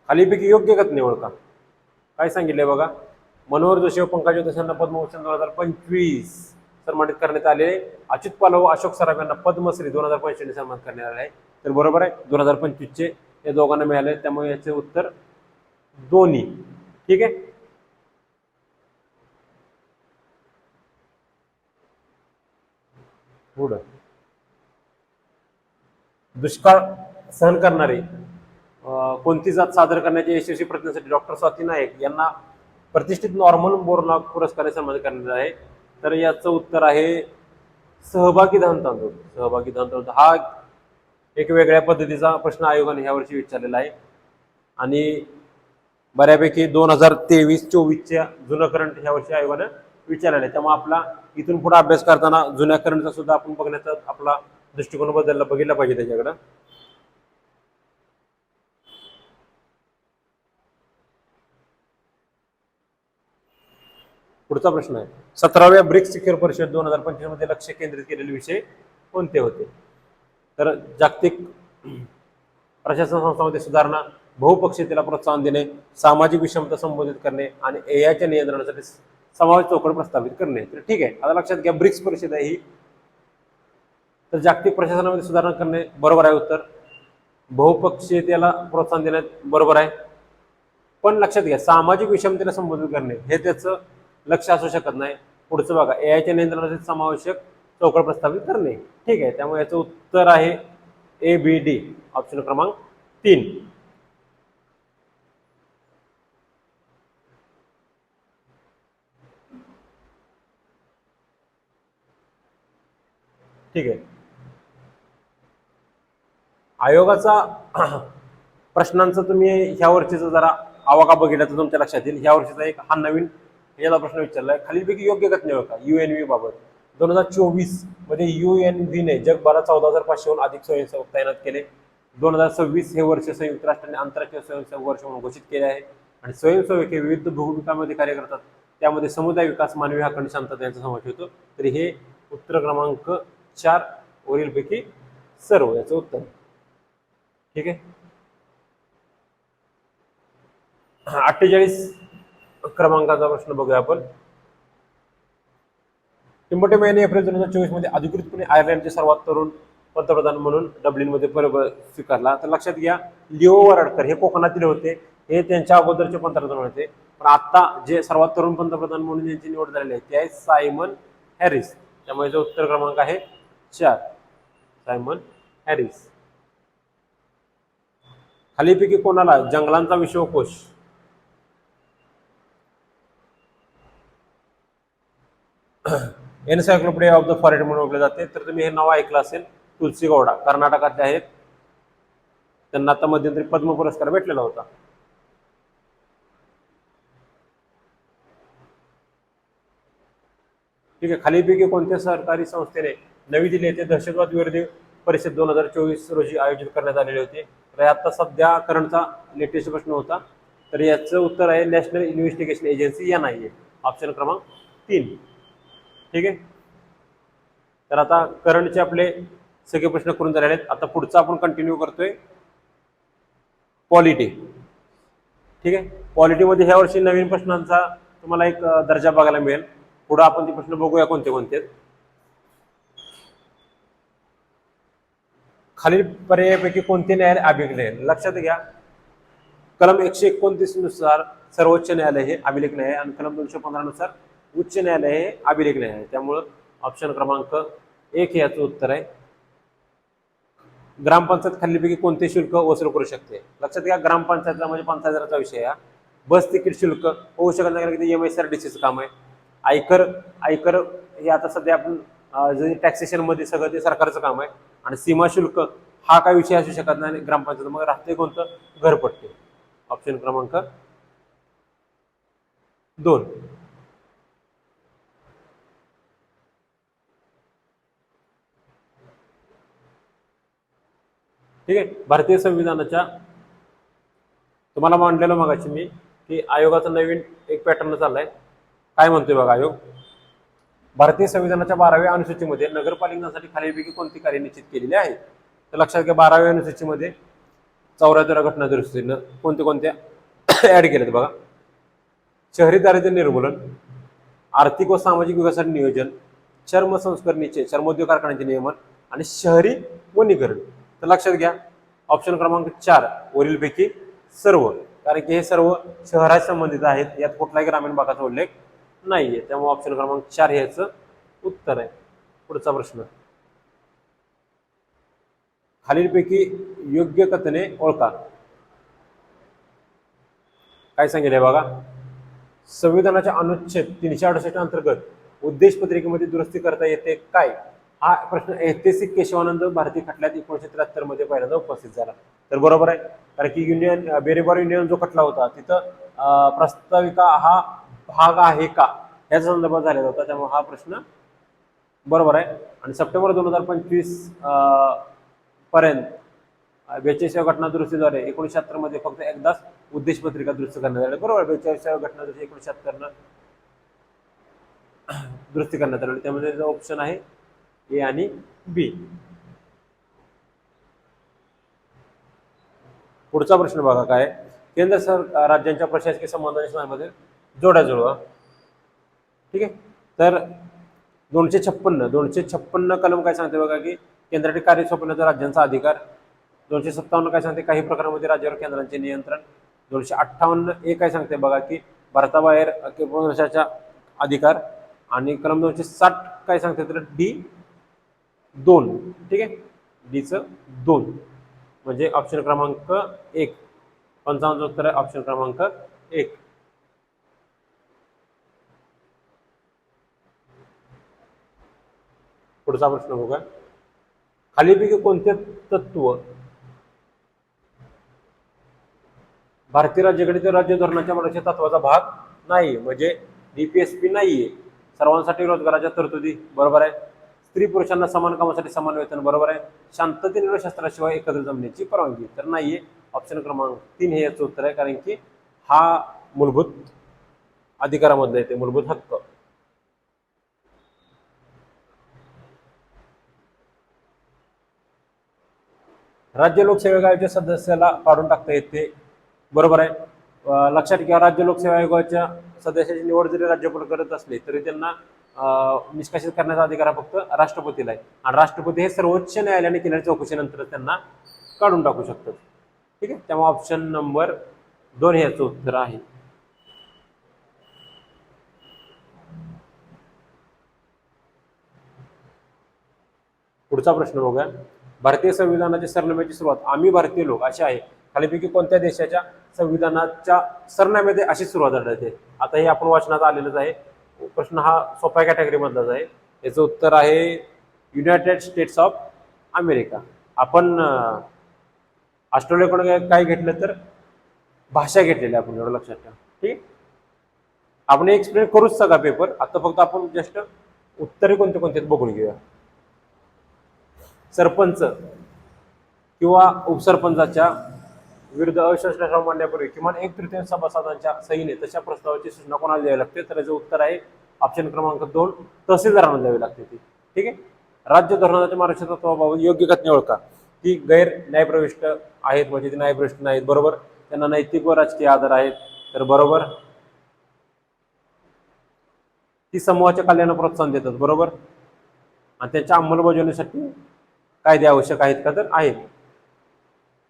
खालीपैकी योग्य गत निवड का. काय सांगितलंय बघा. मनोहर जोशी व पंकजा जोशी यांना पद्मभूषण 2025 सन्मानित करण्यात आले. अच्युत पालव व अशोक सराफ यांना पद्मश्री 2025 सन्मानित करण्यात आले आहे. तर बरोबर आहे, 2025 या दोघांना मिळाले. त्यामुळे याचे उत्तर दोन्ही. ठीक आहे, पुढं दुष्काळ सहन करणारे कोणती जात सादर करण्याच्या यशस्वी प्रयत्नासाठी डॉक्टर स्वाती नाईक यांना प्रतिष्ठित नॉर्मन बोरलॉग पुरस्काराने सन्मानित करण्यात आहे. तर याचं उत्तर आहे सहभागी धान तांदूळ. सहभागी धान तांदूळ हा एक वेगळ्या पद्धतीचा प्रश्न आयोगाने ह्या वर्षी विचारलेला आहे. आणि बऱ्यापैकी 2023-24च्या जुनं करंट ह्या वर्षी आयोगानं विचारलेलं आहे. त्यामुळे आपला इथून पुढे अभ्यास करताना जुन्या करंटचा सुद्धा आपण बघण्याचा आपला दृष्टिकोन बघितला पाहिजे त्याच्याकडं. पुढचा प्रश्न आहे, 17व्या ब्रिक्स शिखर परिषद 2025 मध्ये लक्ष केंद्रित केलेले विषय कोणते होते? तर जागतिक प्रशासन संस्थांमध्ये सुधारणा, बहुपक्षीयतेला प्रोत्साहन देणे, सामाजिक विषमता संबोधित करणे आणि एआयच्या नियंत्रणासाठी समावेश चौकट प्रस्तावित करणे. तर ठीक आहे, आता लक्षात घ्या ब्रिक्स परिषद आहे ही. तर जागतिक प्रशासनामध्ये सुधारणा करणे बरोबर आहे उत्तर. बहुपक्षीयतेला प्रोत्साहन देणे बरोबर आहे. पण लक्षात घ्या सामाजिक विषमतेला संबोधित करणे हे त्याचं लक्ष असू शकत नाही. पुढचं बघा, एआयच्या नियंत्रणासाठी समावेशक चौकट प्रस्तावित करणे. ठीक आहे, त्यामुळे याचं उत्तर आहे ABD, ऑप्शन क्रमांक 3. ठीक आहे, आयोगाचा प्रश्नांचं तुम्ही ह्या वर्षीचा जरा आवाका बघितला तर तुमच्या लक्षात येईल. ह्या वर्षीचा एक हा नवीन याचा प्रश्न विचारलाय, खालीलपैकी योग्य घटना ओळखा. UNV बाबत 2024 मध्ये UNV ने जगभरात 14,500हून अधिक स्वयंसेवक तैनात केले. 2026 हे वर्ष संयुक्त राष्ट्रांनी आंतरराष्ट्रीय स्वयंसेवक वर्ष म्हणून घोषित केले आहे. आणि स्वयंसेवक हे विविध भूमिकांमध्ये कार्य करतात. त्यामध्ये समुदाय विकास, मानवी हक्क आणि शांतता यांचा समावेश होतो. तरी हे उत्तर क्रमांक 4 वरीलपैकी सर्व याचं उत्तर. ठीक आहे, 48 क्रमांकाचा प्रश्न बघूया आपण. टिम्बोटे यांनी एप्रिल 2024 मध्ये अधिकृतपणे आयर्लंडचे सर्वात तरुण पंतप्रधान म्हणून डब्लिनमध्ये स्वीकारला. तर लक्षात घ्या, लिओ वराडकर हे कोकणातील होते, हे त्यांच्या अगोदरचे पंतप्रधान होते. पण आता जे सर्वात तरुण पंतप्रधान म्हणून ज्यांची निवड झालेली आहे ते आहे सायमन हॅरिस. त्यामुळे जो उत्तर क्रमांक आहे 4, सायमन हॅरिस. खालीपैकी कोणाला जंगलांचा विश्वकोश एनसायक्लोपीडिया ऑफ द फॉरेस्ट म्हणून ओळखले जाते? तर तुम्ही हे नाव ऐकलं असेल, तुलसी गौडा कर्नाटकातले आहेत. त्यांना आता मध्यंतरी पद्म पुरस्कार भेटलेला होता. ठीक आहे, खालीपैकी कोणत्या सरकारी संस्थेने नवी दिल्ली येथे दहशतवाद विरोधी परिषद 2024 रोजी आयोजित करण्यात आलेले होते? तर आता सध्या करंटचा लेटेस्ट प्रश्न होता. तर याचं उत्तर आहे national investigation agency NIA, option क्रमांक 3. ठीक आहे, तर आता करंटचे आपले सगळे प्रश्न करून झालेले आहेत. आता पुढचा आपण कंटिन्यू करतोय पॉलिटी. ठीक आहे, पॉलिटीमध्ये ह्या वर्षी नवीन प्रश्नांचा तुम्हाला एक दर्जा बघायला मिळेल. पुढे आपण ते प्रश्न बघूया कोणते कोणते आहेत. खालील पर्यायापैकी कोणते न्यायालय अभिलेख आहे? लक्षात घ्या, कलम 129 नुसार सर्वोच्च न्यायालय हे अभिलेख न्याय आणि कलम 215 नुसार उच्च न्यायालय हे अभिलेख न्याय आहे. त्यामुळं ऑप्शन क्रमांक 1 हे याचं उत्तर आहे. ग्रामपंचायत खालीलपैकी कोणते शुल्क वसूल करू शकते? लक्षात घ्या, ग्रामपंचायतला म्हणजे 5,000चा विषय आहे. बस तिकीट शुल्क होऊ शकत नाही, कारण MSRDCचं काम आहे. आयकर हे आता सध्या आपण जे टॅक्सेशन मध्ये सगळं ते सरकारचं काम आहे. आणि सीमा शुल्क हा काय विषय असू शकत नाही ग्रामपंचायत. मग राहते कोणतं? घरपट्टी, ऑप्शन क्रमांक 2. ठीक आहे, भारतीय संविधानाच्या तुम्हाला मांडलेलं मगाशी मी की आयोगाचा नवीन एक पॅटर्न चाललाय. काय म्हणतोय बघा आयोग, भारतीय संविधानाच्या 12व्या अनुसूचीमध्ये नगरपालिकांसाठी खालीलपैकी कोणती कार्य निश्चित केलेली आहे? तर लक्षात घ्या, 12व्या अनुसूचीमध्ये 74 घटना दुरुस्तीनं कोणत्या ऍड केल्यात बघा. शहरी दारिद्र्य निर्मूलन, आर्थिक व सामाजिक विकासासाठी नियोजन, चर्म संस्करणीचे चर्मोद्योग कारखान्याचे नियमन आणि शहरी वनीकरण. तर लक्षात घ्या, ऑप्शन क्रमांक 4 वरीलपैकी सर्व, कारण की हे सर्व शहराशी संबंधित आहेत. यात कुठलाही ग्रामीण भागाचा उल्लेख नाहीये. त्यामुळे ऑप्शन क्रमांक 4 हे याचं उत्तर आहे. पुढचा प्रश्न, खालीलपैकी योग्य कथने ओळखा. काय सांगितलंय बघा, संविधानाच्या अनुच्छेद 368 अंतर्गत उद्देश पत्रिकेमध्ये दुरुस्ती करता येते काय? हा प्रश्न ऐतिहासिक केशवानंद भारती खटल्यात 1973 मध्ये पहिल्यांदा उपस्थित झाला. तर बरोबर आहे, कारण की बेरेबार युनियन जो खटला होता तिथं प्रस्ताविका हा भाग आहे का याच्या संदर्भात झालेला होता, त्यामुळे हा प्रश्न बरोबर आहे. आणि सप्टेंबर 2025 पर्यंत 42व्या घटना दुरुस्तीद्वारे 1976 मध्ये फक्त एकदाच उद्देश पत्रिका दुरुस्त करण्यात आली. बरोबर, 42व्या घटना दुरुस्ती 1976 दुरुस्ती करण्यात आली. त्यामध्ये जो ऑप्शन आहे ए आणि बी. पुढचा प्रश्न बघा काय, केंद्र सरकार राज्यांच्या प्रशासकीय संबंधांमध्ये जोड्या जुळवा. ठीक आहे, तर 256 कलम काय सांगते बघा की केंद्रातील कार्य सोपवण्याचा राज्यांचा अधिकार. 257 काय सांगते, काही प्रकारांमध्ये राज्यावर केंद्राचे नियंत्रण. 258 ए काय सांगते बघा की भारताबाहेर केंद्रशासित अधिकार. आणि कलम 260 काय सांगते तर D2. ठीक आहे, डीचं 2 म्हणजे ऑप्शन क्रमांक 1. 55 उत्तर आहे ऑप्शन क्रमांक 1. पुढचा प्रश्न बघा, खालीलपैकी कोणते तत्व भारतीय राज्यगणित राज्य धोरणाच्या मार्गदर्शक तत्वाचा भाग नाही? म्हणजे DPSP नाहीये. सर्वांसाठी रोजगाराच्या तरतुदी, बरोबर आहे. स्त्री पुरुषांना समान कामासाठी समान वेतन, बरोबर आहे. शांततेने व शस्त्राशिवाय एकत्र जमण्याची परवानगी, तर नाहीये. ऑप्शन क्रमांक 3 हे याचं उत्तर आहे, कारण की हा मूलभूत अधिकारामधला येते, मूलभूत हक्क. राज्य लोकसेवा आयोगाच्या सदस्याला काढून टाकता येते, बरोबर आहे. लक्षात घ्या, राज्य लोकसेवा आयोगाच्या सदस्याची निवड जरी राज्यपाल करत असले तरी त्यांना निष्कासित करण्याचा अधिकार फक्त राष्ट्रपतीला आहे. आणि राष्ट्रपती हे सर्वोच्च न्यायालयाने केलेल्या चौकशीनंतर त्यांना काढून टाकू शकतात. ठीक आहे, त्यामुळे ऑप्शन नंबर 2 हे याचं उत्तर आहे. पुढचा प्रश्न बघूया, भारतीय संविधानाच्या सरनाम्याची सुरुवात आम्ही भारतीय लोक अशी आहे. खालीपैकी कोणत्या देशाच्या संविधानाच्या सरनाम्यामध्ये अशी सुरुवात आढळते? आता हे आपण वाचनात आलेलंच आहे. प्रश्न हा सोप्या कॅटेगरी मधलाच आहे. याचं उत्तर आहे युनायटेड स्टेट्स ऑफ अमेरिका. आपण ऑस्ट्रेलियाकडून काय घेतलं तर भाषा घेतलेली आपण, एवढं लक्षात ठेवा. ठीक, आपण एक्सप्लेन करूच सगळा पेपर, आता फक्त आपण जस्ट उत्तरे कोणते कोणते बघून घेऊया. सरपंच किंवा उपसरपंचाच्या विरुद्ध अविश्वास ठराव मांडण्यापूर्वी किमान 1/3 सभासदांच्या सहीने तशा प्रस्तावाची सूचना कोणाला द्यावी लागते? तर याचं उत्तर आहे ऑप्शन क्रमांक 2 तहसीलदारांना द्यावी लागते ती. ठीक आहे, राज्य धोरणाच्या मार्गदर्शक तत्वाबाबत योग्य घटना ओळखा. ती गैर न्यायप्रविष्ट आहेत म्हणजे ती न्यायप्रविष्ट नाहीत, बरोबर. त्यांना नैतिक व राजकीय आधार आहेत, तर बरोबर. ती समूहाच्या कल्याणाला प्रोत्साहन देतात, बरोबर. आणि त्यांच्या अंमलबजावणीसाठी कायदे आवश्यक आहेत का? तर आहेत.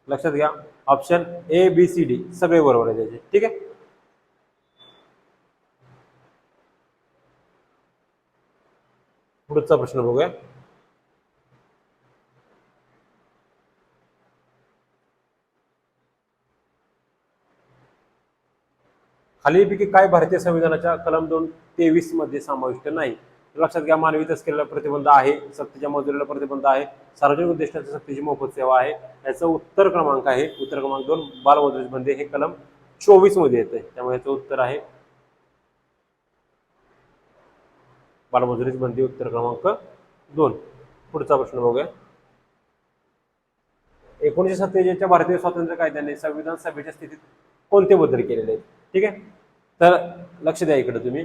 लक्षात घ्या, ऑप्शन ABCD सगळे बरोबर आहे त्याचे. ठीक आहे, पुढचा प्रश्न बघूया. खालीलपैकी काय भारतीय संविधानाच्या कलम 223 मध्ये समाविष्ट नाही? लक्षात घ्या, मानवी तस्करीला प्रतिबंध आहे, सक्तीच्या मजुरीला प्रतिबंध आहे, सार्वजनिक उद्दिष्टाच्या सक्तीची मोफत सेवा आहे. याचं उत्तर क्रमांक आहे उत्तर क्रमांक 2 बालमजुरी बंदी, हे कलम 24 मध्ये येते. त्यामुळे याचं उत्तर आहे बालमजुरी बंदी, उत्तर क्रमांक 2. पुढचा प्रश्न बघूया. 1947 भारतीय स्वातंत्र्य कायद्याने संविधान सभेच्या स्थितीत कोणते बदल केलेले आहेत? ठीक आहे, तर लक्ष द्या इकडे तुम्ही.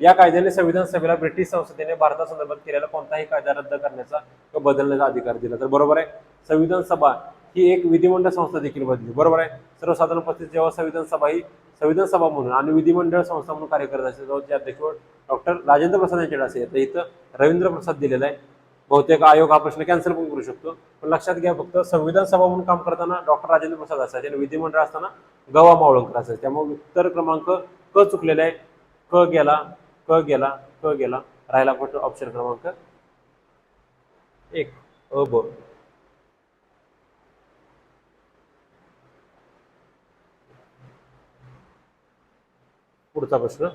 या कायद्याने संविधान सभेला ब्रिटिश संसदेने भारतासंदर्भात केलेला कोणताही कायदा रद्द करण्याचा किंवा बदलण्याचा अधिकार दिला, तर बरोबर आहे. संविधान सभा ही एक विधिमंडळ संस्था देखील बनली, बरोबर आहे. सर्वसाधारण परिस्थितीत जेव्हा संविधान सभा ही संविधान सभा म्हणून आणि विधिमंडळ संस्था म्हणून कार्य करत असेल तेव्हा त्या अध्यक्ष डॉक्टर राजेंद्र प्रसाद यांच्याकडे असेल, तर इथं रवींद्र प्रसाद दिलेला आहे. बहुतेक आयोग हा प्रश्न कॅन्सल पण करू शकतो, पण लक्षात घ्या फक्त संविधान सभा म्हणून काम करताना डॉक्टर राजेंद्र प्रसाद असायचे आणि विधिमंडळ असताना गवा मावळंकर असायचे. त्यामुळे उत्तर क्रमांक क चुकलेला आहे. क गेला, क गेला, क गेला, राहिला फक्त ऑप्शन क्रमांक 1 अ ब. पुढचा प्रश्न,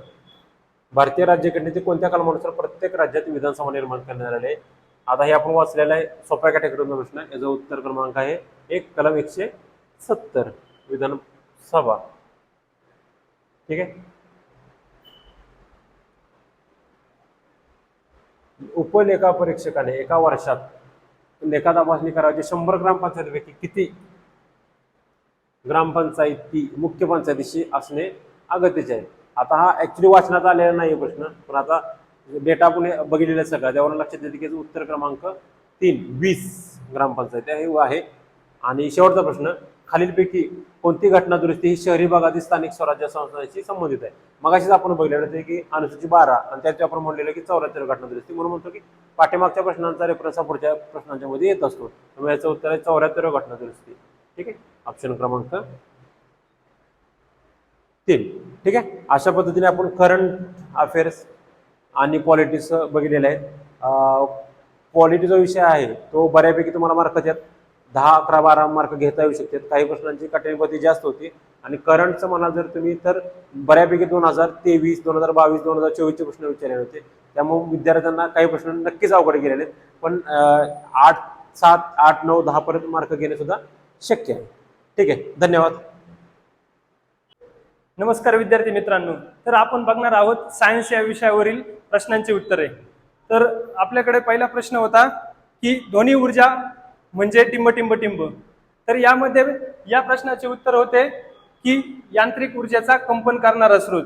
भारतीय राज्यघटनेतील कोणत्या कलमानुसार प्रत्येक राज्यात विधानसभा निर्माण करण्यात आले? आता हे आपण वाचलेलं आहे, सोप्या कॅटेगरीचा प्रश्न. याचा उत्तर क्रमांक आहे 1 कलम 170 विधानसभा. ठीक आहे. उपलेखा परीक्षकाने एका वर्षात लेखा तपासणी करायची 100 ग्रामपंचायतीपैकी किती ग्रामपंचायती मुख्य पंचायतीशी असणे अगत्याचे आहे. आता हा ऍक्च्युली वाचनात आलेला नाही प्रश्न, पण आता डेटा आपण बघितलेला सगळा त्यावरून लक्षात येते की उत्तर क्रमांक 3 20 ग्रामपंचायती हे आहे. आणि शेवटचा प्रश्न, खालीलपैकी कोणती घटना दुरुस्ती ही शहरी भागातील स्थानिक स्वराज्य संस्थांशी संबंधित आहे. मगाशीच आपण बघितलेलं होतं की अनुसूची 12 आणि त्याच्या आपण म्हणलेलं की 74 घटना दुरुस्ती, म्हणून म्हणतो की पाठीमागच्या प्रश्नांचा रेफरन्स हा पुढच्या प्रश्नांच्या मध्ये येत असतो. त्यामुळे याचं उत्तर आहे 74 घटना दुरुस्ती. ठीक आहे, ऑप्शन क्रमांक 3. ठीक आहे, अशा पद्धतीने आपण करंट अफेअर्स आणि पॉलिटिक्स बघितलेले आहेत. पॉलिटिक्सचा विषय आहे तो बऱ्यापैकी तुम्हाला मार्क त्यात 10, 11, 12 मार्क घेता येऊ शकतात. काही प्रश्नांची कठीणपती जास्त होती. आणि करंटचं म्हणाल जर तुम्ही तर बऱ्यापैकी 2023, 2022, 2024 प्रश्न विचारले होते. त्यामुळे विद्यार्थ्यांना काही प्रश्न नक्कीच अवघड गेलेले आहेत, पण 8, 7, 8, 9, 10 पर्यंत मार्क घेणे सुद्धा शक्य आहे. ठीक आहे, धन्यवाद. नमस्कार विद्यार्थी मित्रांनो, तर आपण बघणार आहोत सायन्स या विषयावरील प्रश्नांची उत्तरे. तर आपल्याकडे पहिला प्रश्न होता की ध्वनी ऊर्जा म्हणजे टिंब टिंब टिंब. तर यामध्ये या प्रश्नाचे उत्तर होते की यांत्रिक ऊर्जेचा कंपन करणारा स्रोत.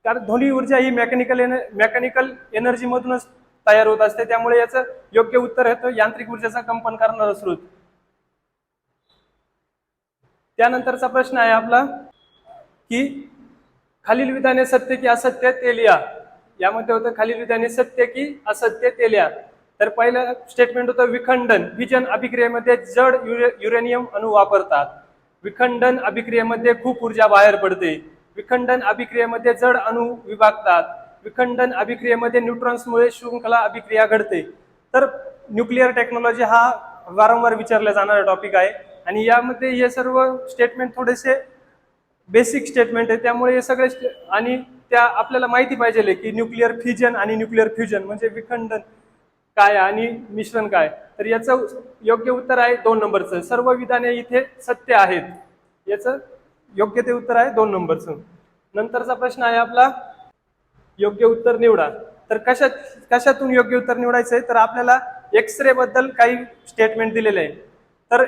कारण ध्वनी ऊर्जा ही मेकॅनिकल एनर्जी मधूनच तयार होत असते, त्यामुळे याचं योग्य उत्तर येतं यांत्रिक ऊर्जेचा कंपन करणारा स्रोत. त्यानंतरचा प्रश्न आहे आपला की खालील विधाने सत्य की असत्य ते लिहा. यामध्ये होतं खालील विधाने सत्य की असत्य ते लिहा. तर पहिलं स्टेटमेंट होतं विखंडन फिजन अभिक्रियेमध्ये जड युरेनियम अणू वापरतात. विखंडन अभिक्रियेमध्ये खूप ऊर्जा बाहेर पडते. विखंडन अभिक्रियेमध्ये जड अणू विभागतात. विखंडन अभिक्रियेमध्ये न्यूट्रॉन्समुळे शृंखला अभिक्रिया घडते. तर न्यूक्लिअर टेक्नॉलॉजी हा वारंवार विचारला जाणारा टॉपिक आहे आणि यामध्ये हे सर्व स्टेटमेंट थोडेसे बेसिक स्टेटमेंट आहे, त्यामुळे हे सगळे आणि त्या आपल्याला माहिती पाहिजे की न्यूक्लिअर फिजन आणि न्यूक्लिअर फ्युजन म्हणजे विखंडन काय आणि मिश्रण काय. तर याचं योग्य उत्तर आहे 2 नंबरचं. सर्व विधाने इथे सत्य आहेत. याचं योग्य ते उत्तर आहे 2 नंबरचं. नंतरचा प्रश्न आहे आपला योग्य उत्तर निवडा. तर कशातून योग्य उत्तर निवडायचं आहे, तर आपल्याला एक्सरे बद्दल काही स्टेटमेंट दिलेले आहे. तर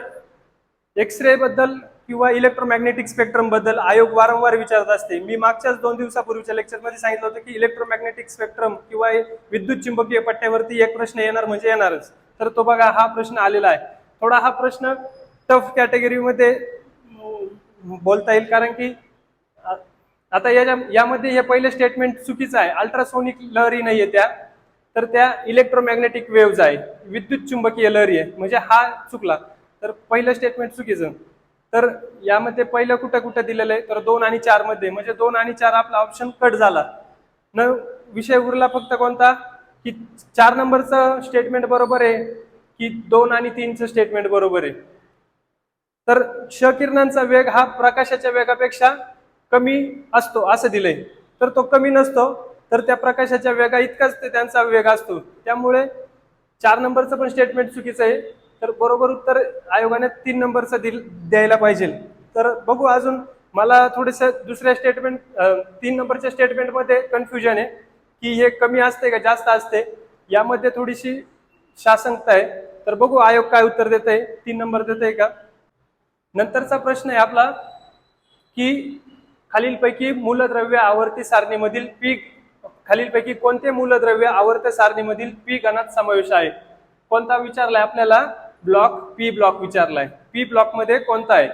एक्सरे बद्दल किंवा इलेक्ट्रोमॅग्नेटिक स्पेक्ट्रम बद्दल आयोग वारंवार विचारत असते. मी मागच्याच 2 दिवसापूर्वीच्या लेक्चरमध्ये सांगितलं होतं की इलेक्ट्रोमॅग्नेटिक स्पेक्ट्रम किंवा विद्युत चुंबकीय पट्ट्यावरती एक प्रश्न येणार म्हणजे येणारच. तर तो बघा हा प्रश्न आलेला आहे. थोडा हा प्रश्न टफ कॅटेगरीमध्ये बोलता येईल, कारण की आता यामध्ये हे पहिले स्टेटमेंट चुकीचं आहे. अल्ट्रासोनिक लहरी नाहीये त्या, तर त्या इलेक्ट्रोमॅग्नेटिक वेव्हज आहे, विद्युत चुंबकीय लहरी आहे, म्हणजे हा चुकला. तर पहिलं स्टेटमेंट चुकीचं. तर यामध्ये पहिलं कुठं कुठं दिलेलं आहे, तर 2 आणि 4 मध्ये, म्हणजे 2 आणि 4 आपला ऑप्शन कट झाला. न विषय उरला फक्त कोणता की 4 नंबरचं स्टेटमेंट बरोबर आहे की 2 आणि 3चं स्टेटमेंट बरोबर आहे. तर क्ष किरणांचा वेग हा प्रकाशाच्या वेगापेक्षा कमी असतो असं दिलंय. तर तो कमी नसतो, तर त्या प्रकाशाच्या वेगा इतकाच त्यांचा वेग असतो. त्यामुळे 4 नंबरचं पण स्टेटमेंट चुकीचं आहे. तर बरोबर उत्तर आयोगाने 3 नंबरचं द्यायला पाहिजे. तर बघू, अजून मला थोडंसं दुसऱ्या स्टेटमेंट 3 नंबरच्या स्टेटमेंटमध्ये कन्फ्युजन आहे की हे कमी असते का जास्त असते, यामध्ये थोडीशी शासंकता आहे. तर बघू आयोग काय उत्तर देत आहे, 3 नंबर देत आहे का. नंतरचा प्रश्न आहे आपला की खालीलपैकी मूलद्रव्य आवर्ती सारणीमधील खालीलपैकी कोणते मूलद्रव्य आवर्त सारणीमधील पी गणात समावेश आहे. कोणता विचारलाय आपल्याला, पी ब्लॉक विचारलाय. पी ब्लॉक मध्ये कोणता आहे,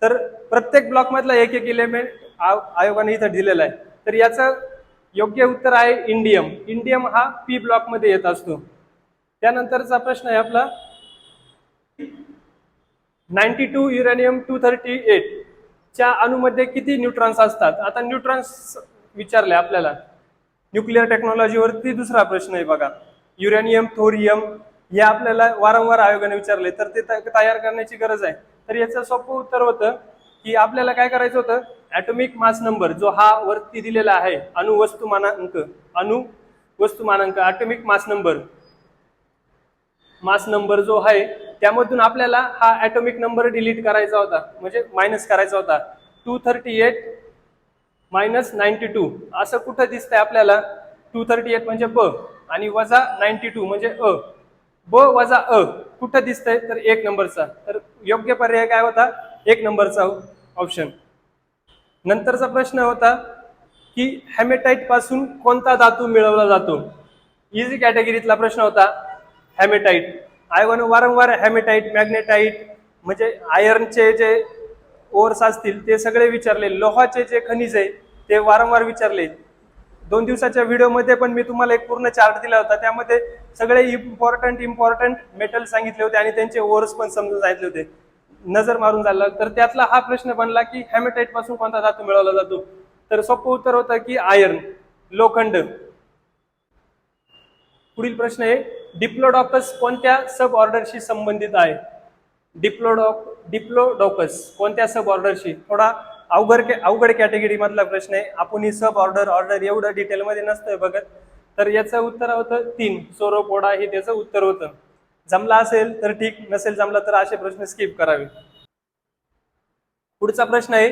तर प्रत्येक ब्लॉक मधला एक एलिमेंट आयोगाने इथं दिलेला आहे. तर याचं योग्य उत्तर आहे इंडियम. इंडियम हा पी ब्लॉक मध्ये येत असतो. त्यानंतरचा प्रश्न आहे आपला 92 युरेनियम 238 च्या अणूमध्ये किती न्यूट्रॉन्स असतात. आता न्यूट्रॉन्स विचारले आपल्याला न्यूक्लिअर टेक्नॉलॉजीवरती. दुसरा प्रश्न आहे बघा, युरेनियम, थोरियम हे आपल्याला वारंवार आयोगाने विचारले, तर ते तयार करण्याची गरज आहे. तर याचं सोपं उत्तर होतं की आपल्याला काय करायचं होतं, ऍटॉमिक मास नंबर जो हा वरती दिलेला आहे, अणु वस्तुमानांक ऍटॉमिक मास नंबर जो आहे त्यामधून आपल्याला हा ऍटॉमिक नंबर डिलीट करायचा होता, म्हणजे मायनस करायचा होता. 238 -92 असं कुठं दिसतंय आपल्याला? 238 म्हणजे ब आणि वजा 92 म्हणजे अ. ब वजा अ कुठं दिसतंय? तर 1 नंबरचा. तर योग्य पर्याय काय होता? 1 नंबरचा ऑप्शन. नंतरचा प्रश्न होता की हेमॅटाइट पासून कोणता धातू मिळवला जातो? इझी कॅटेगरीतला प्रश्न होता हेमॅटाइट. आयोगाने वारंवार हेमॅटाइट, मॅग्नेटाइट म्हणजे आयर्नचे जे ओर्स असतील ते सगळे विचारले. लोहाचे जे खनिज आहे ते वारंवार विचारले. 2 दिवसाच्या व्हिडिओमध्ये पण मी तुम्हाला एक पूर्ण चार्ट दिला होता. त्यामध्ये सगळे इम्पॉर्टंट मेटल सांगितले होते आणि त्यांचे ओर्स पण समजून सांगितले होते. नजर मारून झाला तर त्यातला हा प्रश्न बनला की हेमॅटाइट पासून कोणता धातू मिळवला जातो? तर सोपं उत्तर होतं की आयर्न, लोखंड. पुढील प्रश्न आहे डिप्लोडॉकस कोणत्या सब ऑर्डरशी संबंधित आहे? डिप्लोडॉकस कोणत्या सब ऑर्डरशी? थोडा अवघड कॅटेगरी मधला प्रश्न आहे. आपण ही सब ऑर्डर एवढं डिटेलमध्ये नसतंय बघत. तर याचं उत्तर होतं 3 सोरोपोडा हे त्याचं उत्तर होतं. जमला असेल तर ठीक, नसेल जमला तर असे प्रश्न स्किप करावे. पुढचा प्रश्न आहे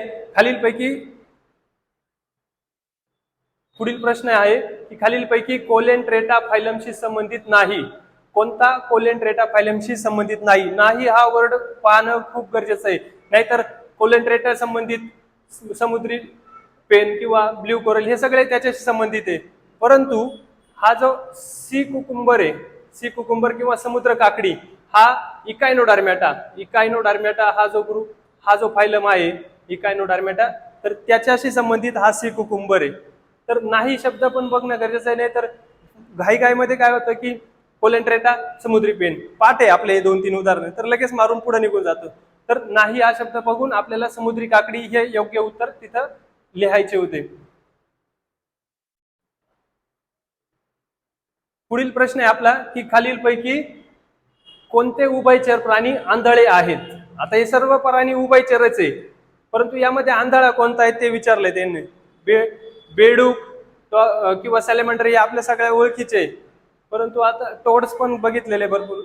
खालीलपैकी कोलेंट्रेटा फायलमशी संबंधित नाही. कोणता कोलेंट्रेटा फायलमशी संबंधित नाही? नाही हा वर्ड पाहणं खूप गरजेचं आहे. नाहीतर कोलेंट्रेटा संबंधित समुद्री पेन किंवा ब्ल्यू कोरल हे सगळे त्याच्याशी संबंधित आहे. परंतु हा जो सी कुकुंबर किंवा समुद्र काकडी हा इकायनोडार्मेटा हा जो फायलम आहे इकायनोडार्मेटा, तर त्याच्याशी संबंधित हा सी कुकुंबर आहे. तर नाही शब्द पण बघणं गरजेचं आहे. नाही तर घाईमध्ये काय होतं की कोलेंट्रेटा, समुद्री पेन, पाठ आहे आपले 2-3 उदाहरणं, तर लगेच मारून पुढे निघून जातो. तर नाही हा शब्द बघून आपल्याला समुद्री काकडी हे योग्य उत्तर तिथं लिहायचे होते. पुढील प्रश्न आहे आपला की खालीलपैकी कोणते उभयचर प्राणी आंधळे आहेत? आता हे सर्व प्राणी उभयचरच आहे, परंतु यामध्ये आंधळा कोणता आहे ते विचारलंय त्यांनी. बेडूक किंवा सॅलेमंडर हे आपल्या सगळ्या ओळखीचे आहे. परंतु आता टोड्स पण बघितलेले भरपूर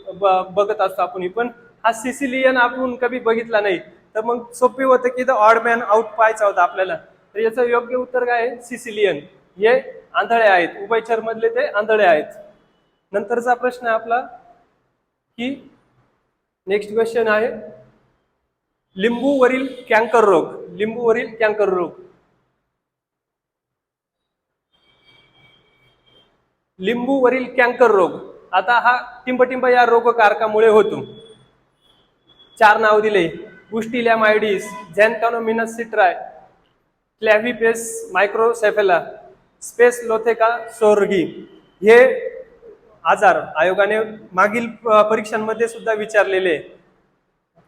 बघत असतो आपण. पण हा सिसिलियन आपण कधी बघितला नाही. तर मग सोपी होतं की द ऑड मॅन आउट पाहायचा होता आपल्याला. तर याचं योग्य उत्तर काय आहे? सिसिलियन. हे आंधळे आहेत, उभयचर मधले ते आंधळे आहेत. नंतरचा प्रश्न आहे आपला की नेक्स्ट क्वेश्चन आहे लिंबूवरील कॅन्कर रोग. लिंबूवरील कॅन्कर रोग आता हा टिंबटिंब या रोगकारकामुळे होतो. 4 नाव दिले: बुस्टिलिया मायडीस, झॅन्थोमिनस सिट्राय, क्लॅव्हिपेस मायक्रोसेफेला, स्पेस लोथेका सोर्गी. हे आजार आयोगाने मागील परीक्षांमध्ये सुद्धा विचारलेले आहे.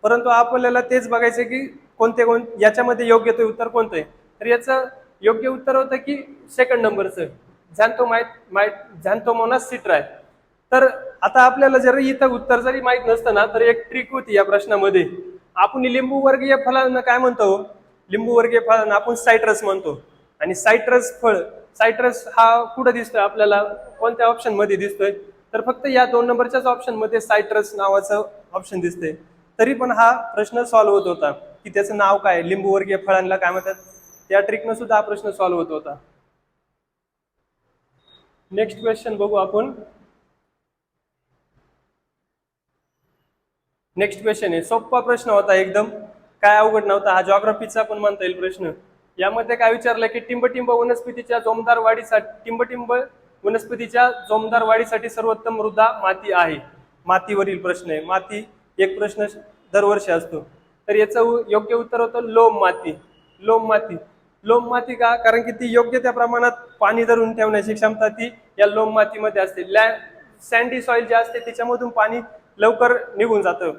परंतु आपल्याला तेच बघायचं की याच्यामध्ये योग्य ते उत्तर कोणतं आहे? तर याचं योग्य उत्तर होतं की 2nd नंबरचं झॅन्थोमोनास सिट्राय. तर आता आपल्याला जरी इथं उत्तर जरी माहित नसतं ना, तर एक ट्रिक होती या प्रश्नामध्ये. आपण लिंबू वर्गीय फळांना काय म्हणतो? लिंबू वर्गीय फळांना आपण सायट्रस म्हणतो. आणि सायट्रस हा कुठं दिसतोय आपल्याला? कोणत्या ऑप्शन मध्ये दिसतोय? तर फक्त या 2 नंबरच्याच ऑप्शन मध्ये सायट्रस नावाचं ऑप्शन दिसतंय. तरी पण हा प्रश्न सॉल्व्ह होत होता की त्याचं नाव काय, लिंबू वर्गीय फळांना काय म्हणतात. त्या ट्रिकनं सुद्धा हा प्रश्न सॉल्व्ह होत होता. नेक्स्ट क्वेश्चन बघू आपण. नेक्स्ट क्वेश्चन आहे सोपा प्रश्न होता एकदम, काय अवघड नव्हता. हा जॉग्राफीचा पण म्हणता येईल प्रश्न. यामध्ये काय विचारलं की टिंबटिंब वनस्पतीच्या जोमदार वाढीसाठी सर्वोत्तम मृदा माती आहे. मातीवरील प्रश्न आहे. माती एक प्रश्न दरवर्षी असतो. तर याचं योग्य उत्तर होतं लोम माती का? कारण की ती योग्य त्या प्रमाणात पाणी धरून ठेवण्याची क्षमता ती या लोम मातीमध्ये असते. सँडी सॉइल जे असते त्याच्यामधून पाणी लवकर निघून जातं,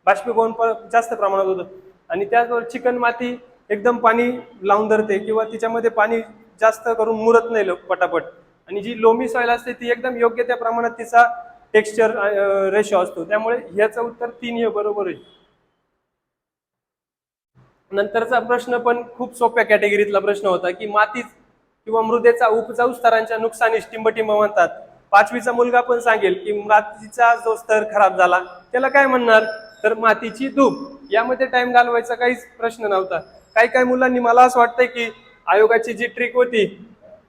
बाष्पीभवन जास्त प्रमाणात होतं. आणि त्याचबरोबर चिकन माती एकदम पाणी लावून धरते किंवा तिच्यामध्ये पाणी जास्त करून मुरत नाही पटापट. आणि जी लोमी सॉइल असते ती एकदम योग्य त्या प्रमाणात तिचा टेक्स्चर रेशो असतो. त्यामुळे याचं उत्तर 3 हे बरोबर आहे. नंतरचा प्रश्न पण खूप सोप्या कॅटेगरीतला प्रश्न होता की माती किंवा मृदेचा उपजाऊ स्तरांच्या नुकसानीस टिंबटिंब म्हणतात. 5वीचा मुलगा पण सांगेल की मातीचा जो स्तर खराब झाला त्याला काय म्हणणार? तर मातीची धूप. यामध्ये टाइम घालवायचा काहीच प्रश्न नव्हता. काही मुलांनी मला असं वाटतंय की आयोगाची जी ट्रिक होती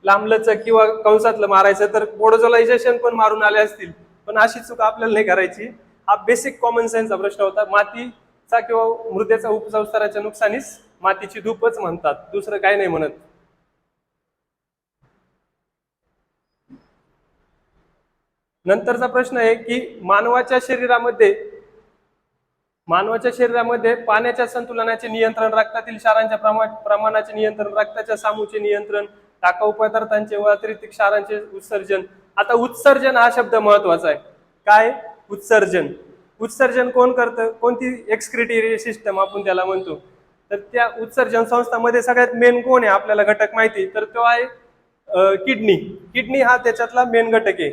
लांबलचक किंवा कंसातलं मारायचं, तर पोडोजलायझेशन पण मारून आले असतील, पण अशी चूक आपल्याला नाही करायची. हा बेसिक कॉमन सेन्सचा प्रश्न होता. मातीचा किंवा मृदेचा उपसंस्काराच्या नुकसानीस मातीची धूपच म्हणतात, दुसरं काय नाही म्हणत. नंतरचा प्रश्न आहे की मानवाच्या शरीरामध्ये पाण्याच्या संतुलनाचे नियंत्रण, रक्तातील क्षारांच्या प्रमाणाचे नियंत्रण, रक्ताच्या सामूचे नियंत्रण, टाकाऊ पदार्थांचे व अतिरिक्त क्षारांचे उत्सर्जन. आता उत्सर्जन हा शब्द महत्वाचा आहे. काय उत्सर्जन? उत्सर्जन कोण करतं? कोणती एक्सक्रिटरी सिस्टम आपण त्याला म्हणतो. तर त्या उत्सर्जन संस्थांमध्ये सगळ्यात मेन कोण आहे आपल्याला घटक माहिती, तर तो आहे किडनी. किडनी हा त्याच्यातला मेन घटक आहे.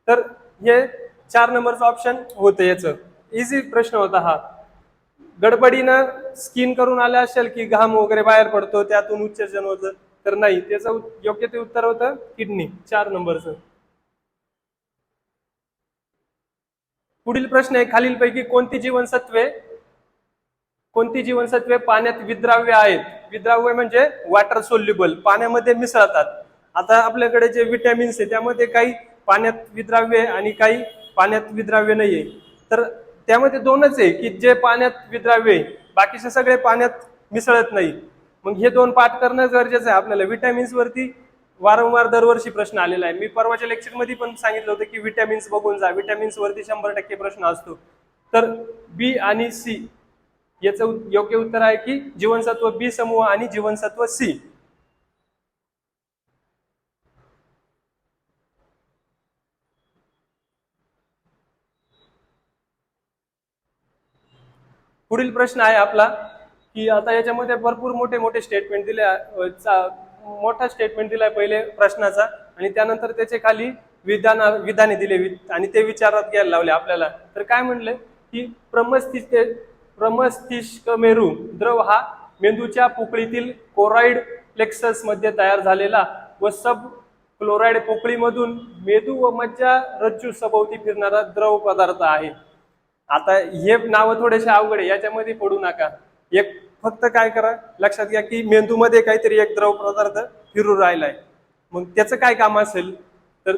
तर हे 4 नंबरचं ऑप्शन होतं. याचं इझी प्रश्न होता हा. गडबडीनं स्किन करून आले असेल की घाम वगैरे बाहेर पडतो त्यातून उत्सर्जन होतं, तर नाही, त्याचं योग्य ते उत्तर होतं किडनी, 4 नंबरचं. पुढील प्रश्न आहे, खालीलपैकी कोणती जीवनसत्वे पाण्यात विद्राव्य आहेत? विद्राव्य म्हणजे वॉटर सोल्युबल, पाण्यामध्ये मिसळतात. आता आपल्याकडे जे विटॅमिन्स आहे त्यामध्ये काही पाण्यात विद्राव्य आहे आणि काही पाण्यात विद्राव्य नाहीये. तर त्यामध्ये 2च आहे की जे पाण्यात विद्राव्य आहे, बाकीचे सगळे पाण्यात मिसळत नाही. मग हे 2 पाठ करणं गरजेचं आहे आपल्याला. विटॅमिन्स वरती वारंवार दरवर्षी प्रश्न आलेला आहे. मी परवाच्या लेक्चरमध्ये पण सांगितलं होतं की विटॅमिन्स बघून जा, विटॅमिन्स वरती 100% प्रश्न असतो. तर बी आणि सी याचं योग्य उत्तर आहे की जीवनसत्व बी समूह आणि जीवनसत्व सी. पुढील प्रश्न आहे आपला की आता याच्यामध्ये भरपूर मोठे स्टेटमेंट दिले, मोठा स्टेटमेंट दिलाय पहिले प्रश्नाचा आणि त्यानंतर त्याचे खाली विधाने दिले आणि ते विचारात घ्यायला लावले आपल्याला. तर काय म्हणले की प्रमस्तिष्क मेरू द्रव हा मेंदूच्या पोकळीतील कोराइड प्लेक्सस मध्ये तयार झालेला व सब क्लोराइड पोकळीमधून मेंदू व मज्जा रज्जू सभोवती फिरणारा द्रव पदार्थ आहे. आता हे नाव थोडेसे अवघड आहे, याच्यामध्ये पडू नका. एक फक्त काय करा, लक्षात घ्या की मेंदूमध्ये काहीतरी एक द्रव पदार्थ फिरू राहिलाय. मग त्याचं काय काम असेल, तर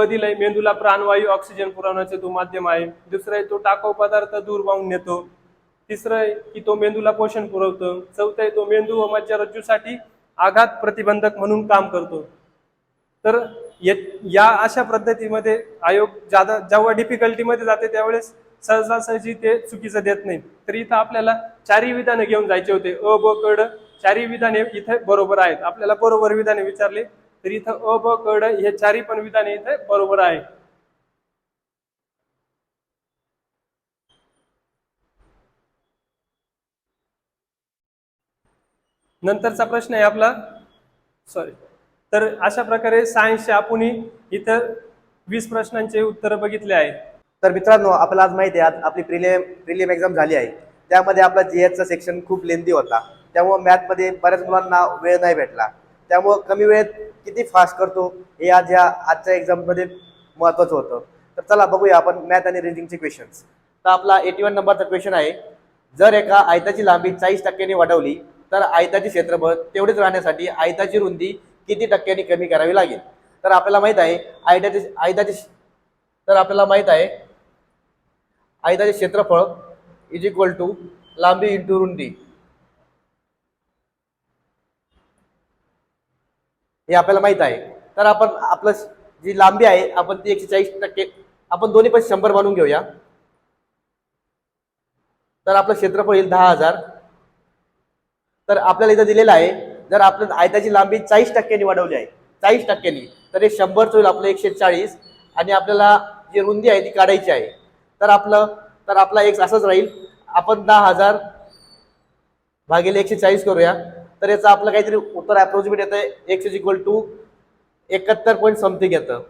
दिलंय मेंदूला प्राणवायू ऑक्सिजन पुरवण्याचे तो माध्यम आहे. दुसरं आहे तो टाकाऊ पदार्थ दूर वाहून नेतो. तिसरं आहे की तो मेंदूला पोषण पुरवतो. चौथं आहे तो मेंदू व मज्जारज्जूसाठी आघात प्रतिबंधक म्हणून काम करतो. तर या अशा पद्धतीमध्ये आयोग जेव्हा डिफिकल्टीमध्ये जाते त्यावेळेस सहजासहजी ते चुकीचं देत नाही. तर इथं आपल्याला 4ही विधाने घेऊन जायचे होते. अ ब क ड 4ही विधाने इथे बरोबर आहेत. आपल्याला बरोबर विधाने विचारले तर इथं अ ब क ड हे 4ही पण विधाने इथे बरोबर आहे. नंतरचा प्रश्न आहे आपला, तर अशा प्रकारे सायन्सचे आपण इथं 20 प्रश्नांचे उत्तर बघितले आहे. तर मित्रांनो, आपल्याला आज माहिती आहे, आज आपली प्रिलिम एक्झाम झाली आहे. त्यामध्ये आपला जीएसचा सेक्शन खूप लेंदी होता. त्यामुळे मॅथमध्ये बऱ्याच मुलांना वेळ नाही भेटला. त्यामुळं कमी वेळेत किती फास्ट करतो हे आजच्या एक्झाममध्ये महत्त्वाचं होतं. तर चला बघूया आपण मॅथ आणि रिजनिंगचे क्वेश्चन्स. तर आपला 81 नंबरचा क्वेश्चन आहे, जर एका आयताची लांबी 40% वाढवली तर आयताचे क्षेत्रफळ तेवढेच राहण्यासाठी आयताची रुंदी किती टक्क्यांनी कमी करावी लागेल? तर आपल्याला माहित आहे आयताचे क्षेत्रफळ इज इक्वल टू लांबी इंटू रुंदी. हे आपल्याला माहित आहे. तर आपण आपलं जी लांबी आहे आपण ती 140%, आपण दोन्ही पण 100 मानून घेऊया. तर आपलं क्षेत्रफळ येईल 10,000. तर आपल्याला इथं दिलेलं आहे, जर आपण आयताची लांबी 40% वाढवली आहे, 40%, तर हे 100 होईल आपलं 140 आणि आपल्याला जी रुंदी आहे ती काढायची आहे. तर आपला एक असंच राहील, आपण 10,000 भागिले 140 करूया. तर याचं आपलं काहीतरी उत्तर अप्रॉक्सिमेट येतं x is equal to 71 point something येतं.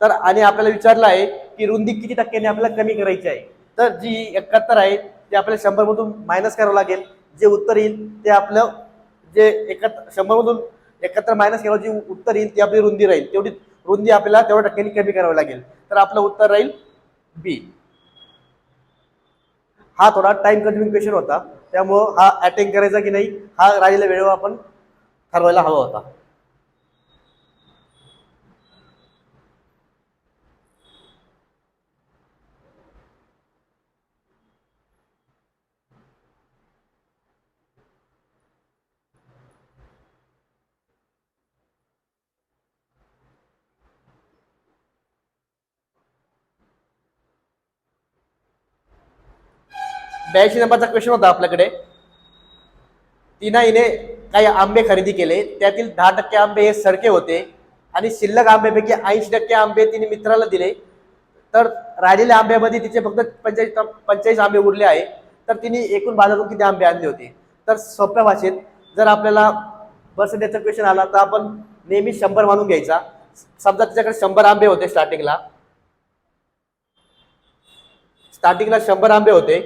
तर आणि आपल्याला विचारलं आहे की रुंदी किती टक्क्यांनी आपल्याला कमी करायची आहे. तर जी 71 आहे ते आपल्याला 100 मधून मायनस करावं लागेल. जे उत्तर येईल ते आपलं 100 मधून 71 मायनस केल्यावर जी उत्तर येईल ती आपली रुंदी राहील. तेवढी रुंदी आपल्याला तेवढ्या टक्क्यांनी कमी करावी लागेल. तर आपलं उत्तर राहील बी. हा थोडा टाइम कन्झ्युमिंग क्वेश्चन होता, त्यामुळं हा अटेंड करायचा की नाही हा राहिलेल्या वेळेवर आपण ठरवायला हवा होता. ब्याऐंशी नंबरचा क्वेश्चन होता आपल्याकडे. तिनाईने काही आंबे खरेदी केले, त्यातील 10% आंबे हे सडके होते आणि शिल्लक आंब्यापैकी 80% आंबे तिने मित्राला दिले. तर राहिलेल्या आंब्यामध्ये तिचे फक्त 45 आंबे उरले आहे. तर तिने एकूण बाजारातून किती आंबे आणले होते? तर सोप्या भाषेत जर आपल्याला पर्सेंटेजचा क्वेश्चन आला तर आपण नेहमी 100 मानून घ्यायचा. समजा तिच्याकडे 100 आंबे होते स्टार्टिंगला 100 आंबे होते.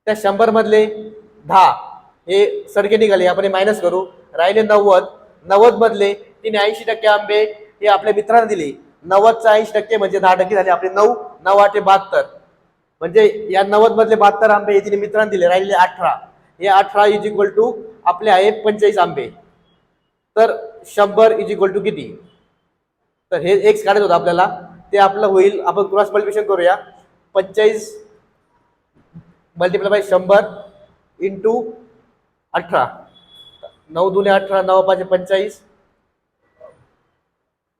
त्या 100 मधले 10 हे सडके निघाले, आपण मायनस करू. राहिले 90 मधले तिने 80% आंबे हे आपल्या मित्रांना दिले. 90चा 80% म्हणजे 10% झाले आपले 9. 9 8 72 म्हणजे या 90 मधले 72 आंबे हे तिने मित्रांना दिले. राहिले 18. हे 18 इज इक्वल टू आपले आहे 45 आंबे. तर 100 इज इक्वल टू किती? तर हे एक्स काढायचं होतं आपल्याला, ते आपलं होईल. आपण क्रॉस मल्टिप्लिकेशन करूया. 45 मल्टिप्लाय बाय 100 इंटू 18. 9 दुने 18, 9 5 45,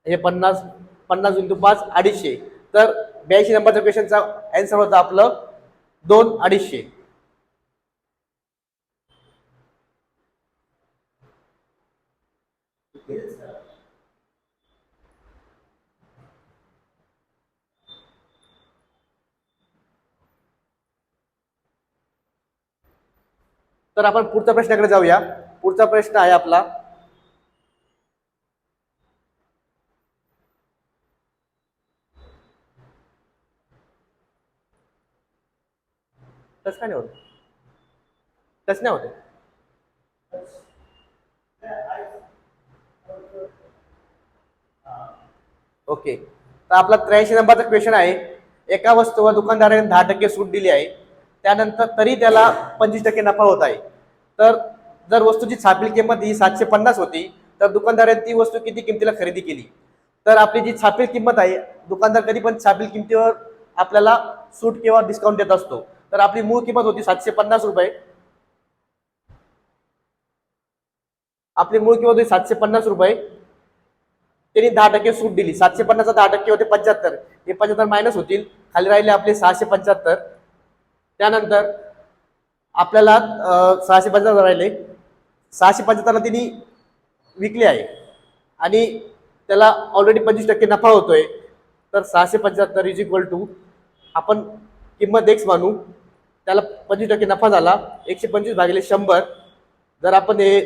हे 50. 50 इंटू 5 250. तर 82 नंबरच्या क्वेश्चनचा आन्सर होता आपलं 2 250. तर आपण पुढच्या प्रश्नाकडे जाऊया. पुढचा प्रश्न आहे आपला टच काय नाही होत, टच नाही होते. ओके, तर आपला 83 नंबरचा क्वेश्चन आहे. एका वस्तूवर दुकानदाराने 10% सूट दिली आहे, त्यानंतर तरी त्याला 25% नफा होत आहे. तर जर वस्तूची छापील किंमत ही 750 होती तर दुकानदाराने ती वस्तू किती किमतीला खरेदी केली? तर आपली जी छापील किंमत आहे, दुकानदार कधी पण छापील किमतीवर आपल्याला सूट किंवा डिस्काउंट देत असतो. तर आपली मूळ किंमत होती 750 रुपये. आपली मूळ किंमत होती 750 रुपये. त्यांनी 10% सूट दिली. 750 10% होते 75. हे 75 मायनस होतील, खाली राहिले आपले 675. त्यानंतर आपल्याला 675 राहिले. 675 तिने विकले आहे आणि त्याला ऑलरेडी 25% नफा होतोय. तर 675 इज इक्वल टू आपण किंमत एक्स मानू, त्याला 25% नफा झाला. 125 भागिले 100. जर आपण हे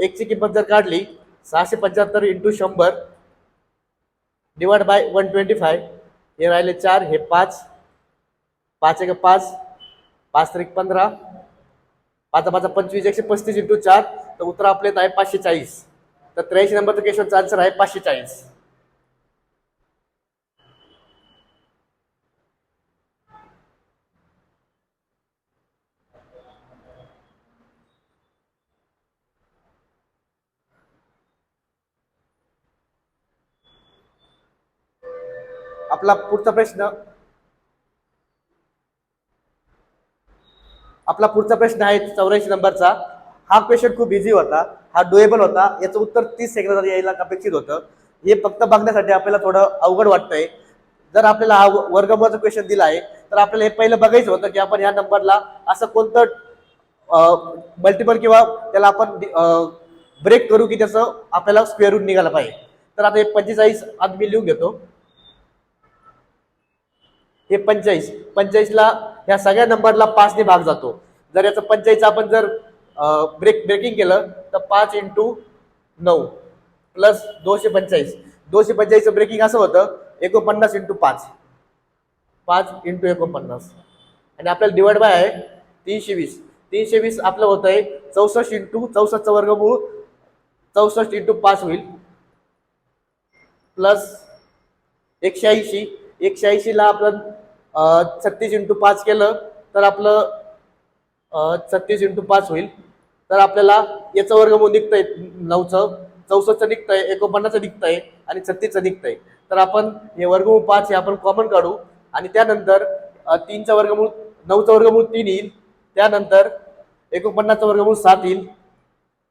एक्सची किंमत जर काढली 675 इंटू 100 डिवाइड बाय 125, हे राहिले 4, हे 5, 5 1 5, 5 3 15, 5 5 25, 135 इंटू 4. तर उत्तर आपले आहे 540. तर 83 नंबरचा क्वेश्चनचा आन्सर आहे 540. आपला पुढचा प्रश्न आहे 84 नंबरचा. हा क्वेश्चन खूप इझी होता, हा डुएबल होता. याचं उत्तर 30 सेकंदात यायला अपेक्षित होतं. हे फक्त बघण्यासाठी आपल्याला थोडं अवघड वाटतंय. जर आपल्याला हा वर्गमूळाचा क्वेश्चन दिला आहे तर आपल्याला हे पहिलं बघायचं होतं की आपण ह्या नंबरला असं कोणतं मल्टिपल किंवा त्याला आपण ब्रेक करू की त्याचं आपल्याला स्क्वेअर रूट निघाला पाहिजे. तर आता हे 45 आज मी लिहून घेतो. हे 45 ला ह्या सगळ्या नंबरला 5 ने भाग जातो. जर याचं 45 आपण जर ब्रेकिंग केलं तर 5 इंटू 9 प्लस 245. 245चं ब्रेकिंग असं होतं 49 इंटू 5, 5 इंटू 49. आणि आपल्याला डिवाइड बाय आहे 320. 320 आपलं होत आहे 64 इंटू 64चं वर्गमूळ 64 इंटू 5 होईल प्लस 180. 180 ला आपण 36 इंटू 5 केलं तर आपलं 36 इंटू 5 होईल तर आपल्याला याचं वर्गमूळ निघतंय 9चं, 64चं निघतंय, 49चं निघतंय आणि 36चं निघतंय. तर आपण हे वर्गमूळ 5 हे आपण कॉमन काढू आणि त्यानंतर 3चा वर्गमूळ 9चा वर्गमूळ 3 येईल, त्यानंतर 49चा वर्गमूळ 7 येईल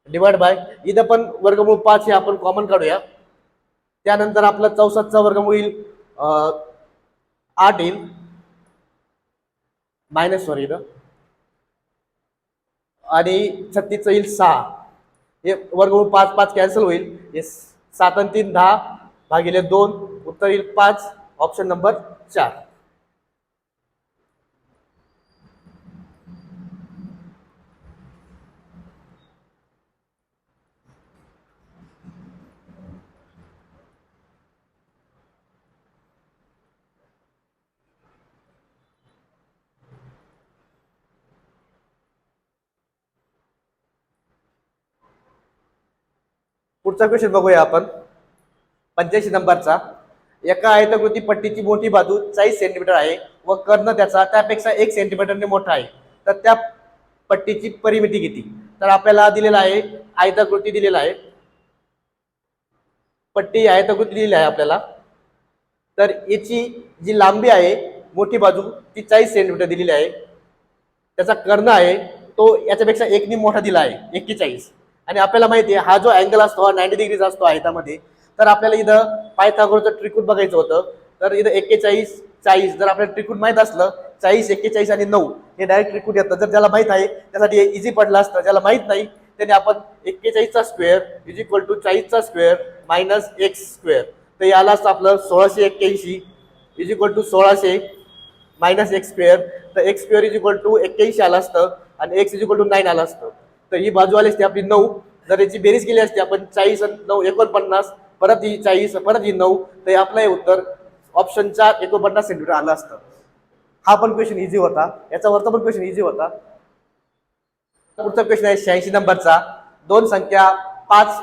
डिवाइड बाय इथं पण वर्गमूळ 5 हे आपण कॉमन काढूया. त्यानंतर आपला 64चा वर्गमूळ येईल 8 येईल मायनस सॉरी इथं आणि 36चं येईल 6. हे वर्गमूळ 5 5 कॅन्सल होईल. हे 7 आणि 3 10 भागिले 2 उत्तर येईल 5. Option number 4. पुढचा क्वेश्चन बघूया आपण 85 नंबरचा. एका आयताकृती पट्टीची मोठी बाजू 40 सेंटीमीटर आहे व कर्ण त्याचा त्यापेक्षा 1 सेंटीमीटरने मोठा आहे, तर त्या पट्टीची परिमिती किती? तर आपल्याला दिलेला आहे आयताकृती दिलेला आहे, पट्टी आयताकृती दिलेली आहे आपल्याला. तर याची जी लांबी आहे मोठी बाजू ती 40 सेंटीमीटर दिलेली आहे, त्याचा कर्ण आहे तो याच्यापेक्षा 1 ने मोठा दिला आहे 41. आणि आपल्याला माहिती आहे हा जो अँगल असतो हा 90 डिग्रीचा असतो आयतामध्ये. तर आपल्याला इथं पायथागोरसचं त्रिकोण बघायचं होतं. तर इथं 41 40 जर आपल्याला त्रिकोण माहित असलं 40 41 आणि 9 हे डायरेक्ट त्रिकोण येतं. जर ज्याला माहित आहे त्यासाठी इझी पडलं असतं, ज्याला माहित नाही त्याने आपण 41चा स्क्वेअर इज इक्वल टू 40चा स्क्वेअर मायनस x स्क्वेअर. तर याला आपलं 1681 is equal to 1600 minus x square. तर x square is equal to 81 आलं असतं आणि x इज इक्वल टू 9 आलं असतं. तर ही बाजू आली असते आपली 9. जर याची बेरीज केली असती आपण 40 आणि 9 49, परत ही 40 परत ही 9, तर आपलं हे उत्तर ऑप्शन 4 49 सेंटीमीटर आलं असतं. हा पण क्वेश्चन इझी होता, याचा वरचा पण क्वेश्चन इझी होता. पुढचा क्वेश्चन आहे 86 नंबरचा. दोन संख्या 5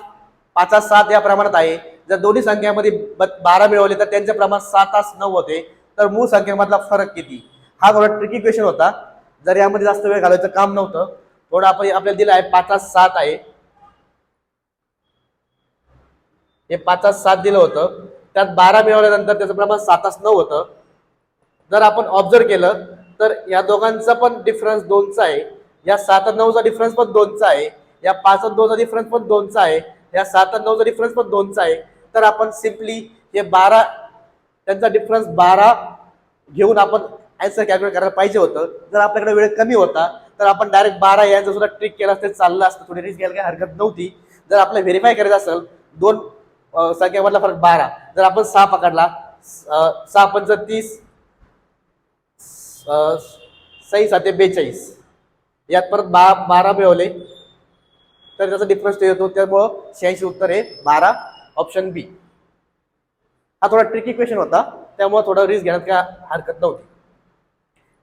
5 7 या प्रमाणात आहे. जर दोन्ही संख्यामध्ये 12 मिळवले तर त्यांचे प्रमाण 7 9 होते, तर मूळ संख्येमधला फरक किती? हा थोडा ट्रिकी क्वेश्चन होता. जर यामध्ये जास्त वेळ घालवायचं काम नव्हतं, थोडं आपण आपल्याला दिलं आहे 5 7 आहे, हे 5 7 दिलं होतं, त्यात 12 मिळवल्यानंतर त्याचं प्रमाण 7 9 होतं. जर आपण ऑब्झर्व केलं तर या दोघांचा पण डिफरन्स 2चा आहे, या 7 9 चा डिफरन्स पण 2चा आहे, या 5 2 चा डिफरन्स पण 2चा आहे, या 7 9 चा डिफरन्स पण 2चा आहे. तर आपण सिम्पली हे 12 त्यांचा डिफरन्स 12 घेऊन आपण आन्सर कॅल्क्युलेट करायला पाहिजे होतं. जर आपल्याकडे वेळ कमी होता तर आपण डायरेक्ट 12 यांचा सुद्धा ट्रिक केला असतं, चाललं असतं, थोडी रिस्क घ्यायला काही हरकत नव्हती. जर आपल्याला व्हेरीफाय करायचं असेल दोन संख्येमधला फरक 12, जर आपण 6 पकडला 6 5 30 6 7 42, यात परत 12 मिळवले तर त्याचा डिफरन्स येतो, त्यामुळं 86 उत्तर आहे 12 ऑप्शन बी. हा थोडा ट्रिकी क्वेश्चन होता, त्यामुळे थोडा रिस्क घेण्यात काय हरकत नव्हती.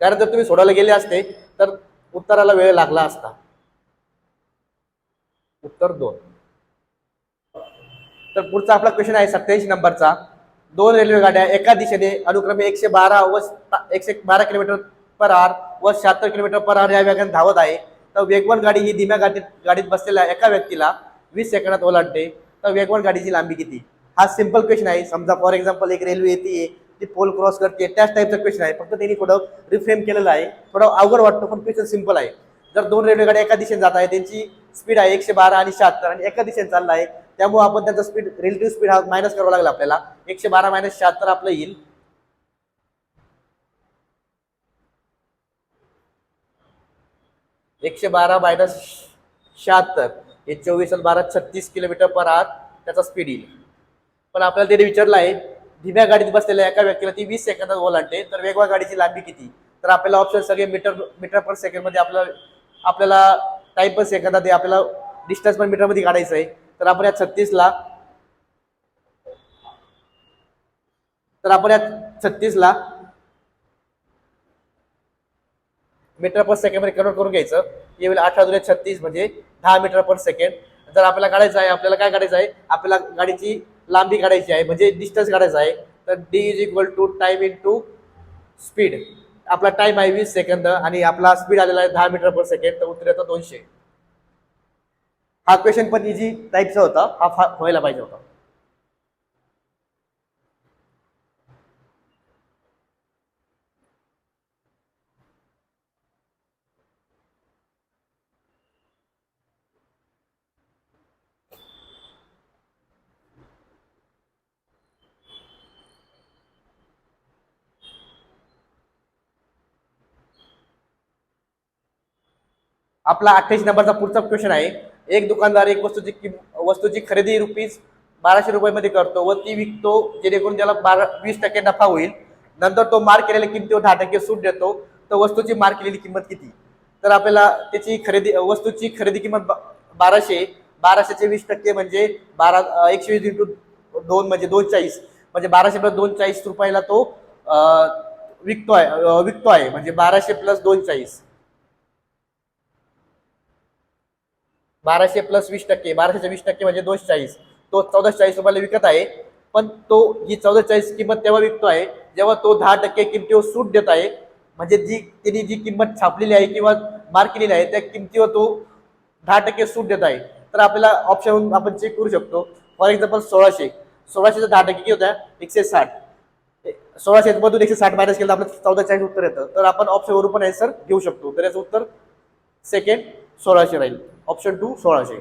कारण जर तुम्ही सोडवायला गेले असते तर उत्तराला वेळ लागला असता. उत्तर 2. तर पुढचा आपला क्वेश्चन आहे 87 नंबरचा. दोन रेल्वे गाड्या एका दिशेने अनुक्रमे 112 व 112 किलोमीटर पर आवर व 76 किलोमीटर पर आवर या वेगाने धावत आहे. तर वेगवान गाडी ही धीम्या गाडीत बसलेल्या एका व्यक्तीला 20 सेकंदात ओलांडते, तर वेगवान गाडीची लांबी किती? हा सिंपल क्वेश्चन आहे. समजा फॉर एक्झाम्पल एक रेल्वे येते, ती पोल क्रॉस करते, त्याच टाईपचा क्वेश्चन आहे, फक्त त्यांनी थोडं रिफ्रेम केलेलं आहे. थोडं अवघड वाटतं पण क्वेश्चन सिंपल आहे. जर दोन रेल्वे गाड्या एका दिशेने जात आहे, त्यांची स्पीड आहे 112 आणि 76 आणि एका दिशेने चालला आहे, त्यामुळे आपण त्यांचा स्पीड रिलेटिव्ह स्पीड हा मायनस करावा लागला आपल्याला. 112 मायनस 76 आपलं येईल 112 मायनस 76 हे 24 आणि 12 36 किलोमीटर पर आवर त्याचा स्पीड येईल. पण आपल्याला त्याने विचारलं आहे धीम्या गाडीत बसलेल्या एका व्यक्तीला ती 20 सेकंदात ओलांडते, तर वेगवेगळ्या गाडीची लांबी किती? तर आपल्याला ऑप्शन सगळे मीटर पर सेकंड मध्ये आपल्याला टाइम पर सेकंदात आपल्याला डिस्टन्स पण मीटर मध्ये काढायचं आहे. तर आपण या 36 ला मीटर पर सेकंड मध्ये कन्वर्ट करून घ्यायचं. येईल 8 × 36 म्हणजे 10 मीटर पर सेकंड. जर आपल्याला काढायचं आहे, आपल्याला काय काढायचं आहे, आपल्याला गाडीची लांबी काढायची आहे, म्हणजे डिस्टन्स काढायचा आहे. तर d is equal to time into speed. आपला टाइम आहे 20 सेकंद आणि आपला स्पीड आलेला आहे 10 मीटर पर सेकंड, तर उत्तर येतं 200. हा क्वेश्चन पण इझी टाईपचा होता, हा व्हायला पाहिजे होता. आपला 28 नंबरचा पुढचा क्वेश्चन आहे. एक दुकानदार एक वस्तूची खरेदी ₹1200 करतो व ती विकतो, जेणेकरून त्याला 20% नफा होईल. नंतर तो मार्क केलेल्या किमतीवर 10% सूट देतो. तर वस्तूची मार्क केलेली किंमत किती? तर आपल्याला वस्तूची खरेदी किंमत 1200, 1200चे 20% म्हणजे 120 इंटू 2 म्हणजे 240, म्हणजे 1200 + 240 रुपयाला तो विकतो आहे म्हणजे 1200 + 240, 1200 + 20%, 1200चे 20% म्हणजे 240, तो 1440 रुपयाला विकत आहे. पण तो ही 1440 किंमत तेव्हा विकतो आहे जेव्हा तो 10% किमतीवर सूट देत आहे. म्हणजे त्यांनी जी किंमत छापलेली आहे किंवा मार्क केलेली आहे त्या किमतीवर तो 10% सूट देत आहे. तर आपल्याला ऑप्शन आपण चेक करू शकतो. फॉर एक्झाम्पल 1600चा 10% किती होता? 160. 1600 मधून 160 मायनस केलं तर आपल्याला 1440 उत्तर येतं. तर आपण ऑप्शन वरून पण आन्सर घेऊ शकतो. तर याचं उत्तर सेकंड 1600 राहील. ऑप्शन 2 1600.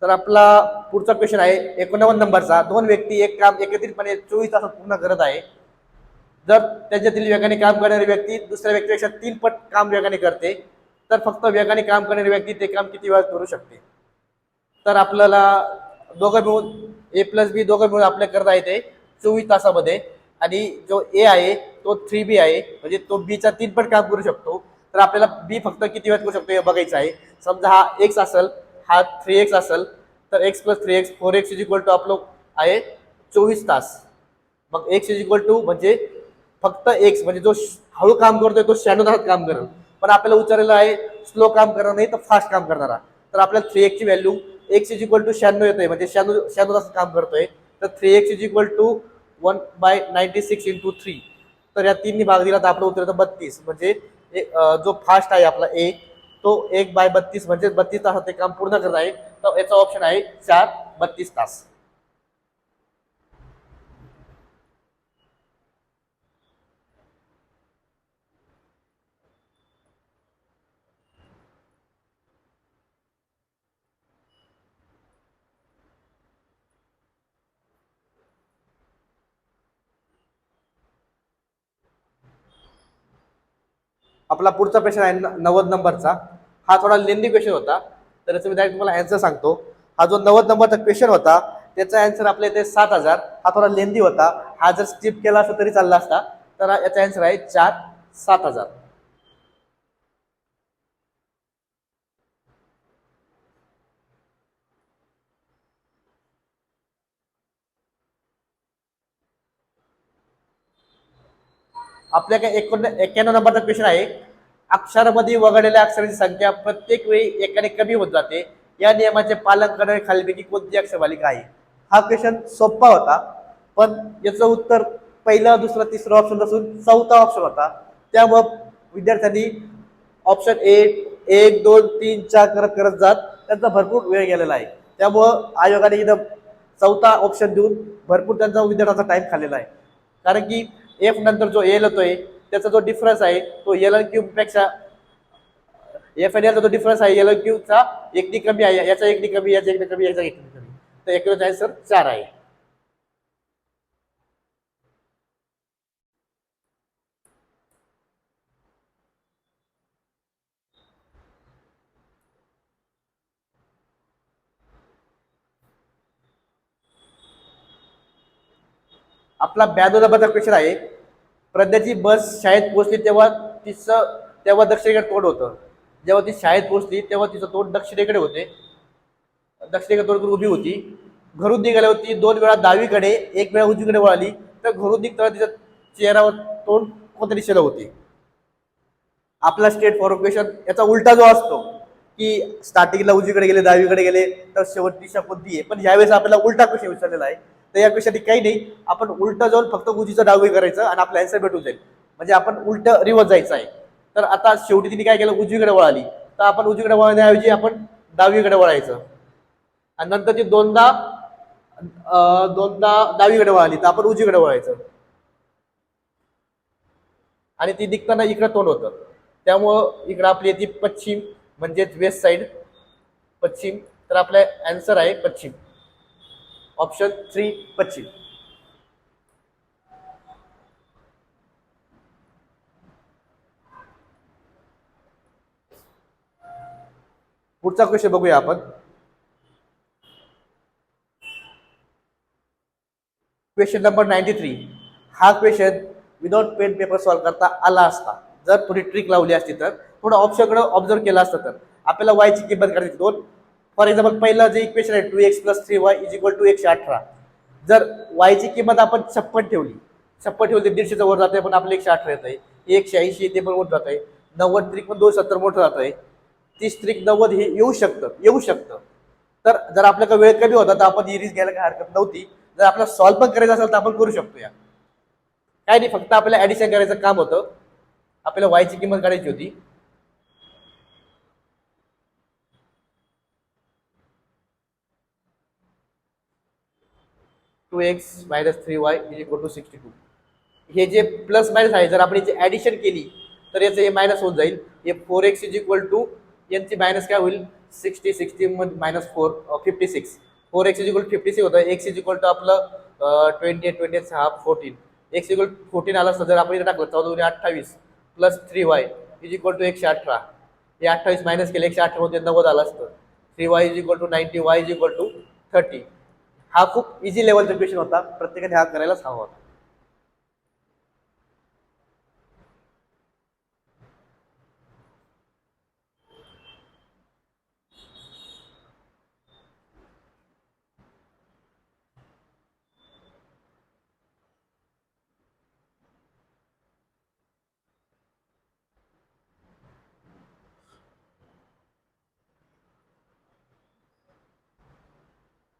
तर आपला पुढचा क्वेश्चन आहे 89 नंबरचा. दोन व्यक्ती एक काम एकत्रितपणे 24 तासात पूर्ण करत आहे. जर त्याच्यातील वेगाने काम करणारी व्यक्ती दुसऱ्या व्यक्तीपेक्षा 3 पट काम वेगाने करते, तर फक्त वेगाने काम करणारी व्यक्ती ते काम किती वेळात करू शकते? तर आपल्याला दोघं मिळून A+B दोघं मिळून आपल्या करता येते 24 तासामध्ये. आणि जो A आहे तो 3B आहे, म्हणजे तो Bचा 3 पट काम करू शकतो. तर आपल्याला B फक्त किती वेळात करू शकतो हे बघायचं आहे. समजा हा x असेल, हा 3x असेल, तर x + 3x 4x = आपलं आहे 24 तास. मग x = म्हणजे फक्त x म्हणजे जो हळू काम करतोय तो 96 तासात काम करेल. पण आपल्याला विचारलेलं आहे स्लो काम करणार नाही तर फास्ट काम करणारा. तर आपल्याला 3x ची व्हॅल्यू x = 96 येते, म्हणजे 96 तासात काम करतोय. तर 3x = 1/96 × 3. तर या 3नी भाग दिला तर आपलं उत्तर येतं 32. म्हणजे जो फास्ट आहे आपला A तो 1/32 म्हणजे 32 तासात ते काम पूर्ण करत आहे. तर याचा ऑप्शन आहे 4 32 तास. आपला पुढचा प्रश्न आहे 90 नंबरचा. हा थोडा लेंदी क्वेश्चन होता, तर याचं मी डायरेक्ट तुम्हाला आन्सर सांगतो. हा जो 90 नंबरचा क्वेश्चन होता त्याचा आन्सर आपल्या इथे 7000. हा थोडा लेंदी होता, हा जर स्किप केला असता तरी चालला असता. तर याचा आन्सर आहे 4 7000. आपल्याकडे 91 नंबरचा क्वेश्चन आहे. अक्षरामध्ये वगळलेल्या अक्षरांची संख्या प्रत्येक वेळी एकाने कमी होत जाते. या नियमाचे पालन करणारी खालीलपैकी कोणती अक्षरमालिका आहे? हा क्वेश्चन सोपा होता, पण याचं उत्तर पहिलं, दुसरं, तिसरं ऑप्शन नसून चौथा ऑप्शन होता. त्यामुळं विद्यार्थ्यांनी ऑप्शन 1 2 3 4 करत करत जात त्यांचा भरपूर वेळ गेलेला आहे. त्यामुळं आयोगाने इथं चौथा ऑप्शन देऊन भरपूर त्यांचा विद्यार्थ्यांचा टाइम खाल्लेला आहे. कारण की एफ नंतर जो एल येतोय त्याचा जो डिफरन्स आहे तो एल एन क्यूब पेक्षा एफ एन एलचा जो डिफरन्स आहे एल एन क्यूबचा 1 कमी आहे, याचा 1 कमी, याचा 1 कमी, याचा 1 कमी. तर एकूणच आन्सर 4 आहे. आपला 92 नंबरचा क्वेश्चन आहे. प्रज्ञाची बस शाळेत पोहोचली तेव्हा दक्षिणेकडे तोंड होतं. जेव्हा ती शाळेत पोहोचली तेव्हा तिचं तोंड दक्षिणेकडे होते, दक्षिणेकडे तोंड करून उभी होती. घरून निघाली होती 2 वेळा डावीकडे, 1 वेळा उजवीकडे वळाली. तर घरून निघताना तिच्या चेहऱ्यावर तोंड कोणत्या दिशेला होते? आपला स्टेट फॉरवर्ड क्वेश्चन याचा उलटा जो असतो की स्टार्टिंगला उजवीकडे गेले डावीकडे गेले तर शेवट दिशा कोणती आहे, पण यावेळेस आपल्याला उलटा क्वेश्चन विचारलेला आहे. तर या क्वेश्चन काही नाही, आपण उलटा जाऊन फक्त उजवीचं डावी करायचं आणि आपला आन्सर भेटून जाईल. म्हणजे आपण उलट रिवर्स जायचं आहे. तर आता शेवटी तिने काय केलं, उजवीकडे वळाली, तर आपण उजवीकडे वळण्याऐवजी आपण डावीकडे वळायचं. आणि नंतर ती दोनदा डावीकडे वळाली तर आपण उजवीकडे वळायचं. आणि ती निघताना इकडे तोंड होतं, त्यामुळं इकडं आपली येते पश्चिम, म्हणजेच वेस्ट साइड, पश्चिम. तर आपला आन्सर आहे पश्चिम, ऑप्शन 3 पश्चिम. पुढचा क्वेश्चन बघूया आपण. Question number 93. हा question without pen paper solve करता आला असता, जर थोडी ट्रिक लावली असती तर, थोडं ऑप्शनकडे ऑब्झर्व केलं असतं तर आपल्याला वायची किंमत काढायची दोन. फॉर एक्झाम्पल पहिलं जे इक्वेशन आहे 2x + 3y = 118. जर वायची किंमत आपण 56 ठेवली, 56 ठेवली 150च्या वर जाते, पण आपलं 118 येत आहे, 180 येते पण वर जात आहे, 90 त्रिक पण 270 मोठं जात आहे, 30 त्रिक 90 हे येऊ शकतं. तर जर आपल्याकडे वेळ कमी होता तर आपण ही रिस्क घ्यायला काही हरकत नव्हती. जर आपल्याला सॉल्व्ह पण करायचं असेल तर आपण करू शकतो. या काय नाही, फक्त आपल्याला ऍडिशन करायचं काम होतं. आपल्याला वायची किंमत काढायची होती. (2x - 3y = 62). हे जे प्लस मायनस आहे, जर आपण याची ऍडिशन केली तर याचं हे मायनस होऊन जाईल. हे 4x = यांची मायनस काय होईल, 60 -4 56. 4x = 56 होतं. x आपलं 28 28 हाफ 14. x 14 आला असतं, जर आपण इथे टाकलं 14 × 28 + 3y = 118. हे 28 मायनस केले, 118 मध्ये 90 आलं असतं. 3y = 90, y = 30. हा खूप इझी लेवलचा क्वेश्चन होता, प्रत्येकाने हा करायलाच हवा होता.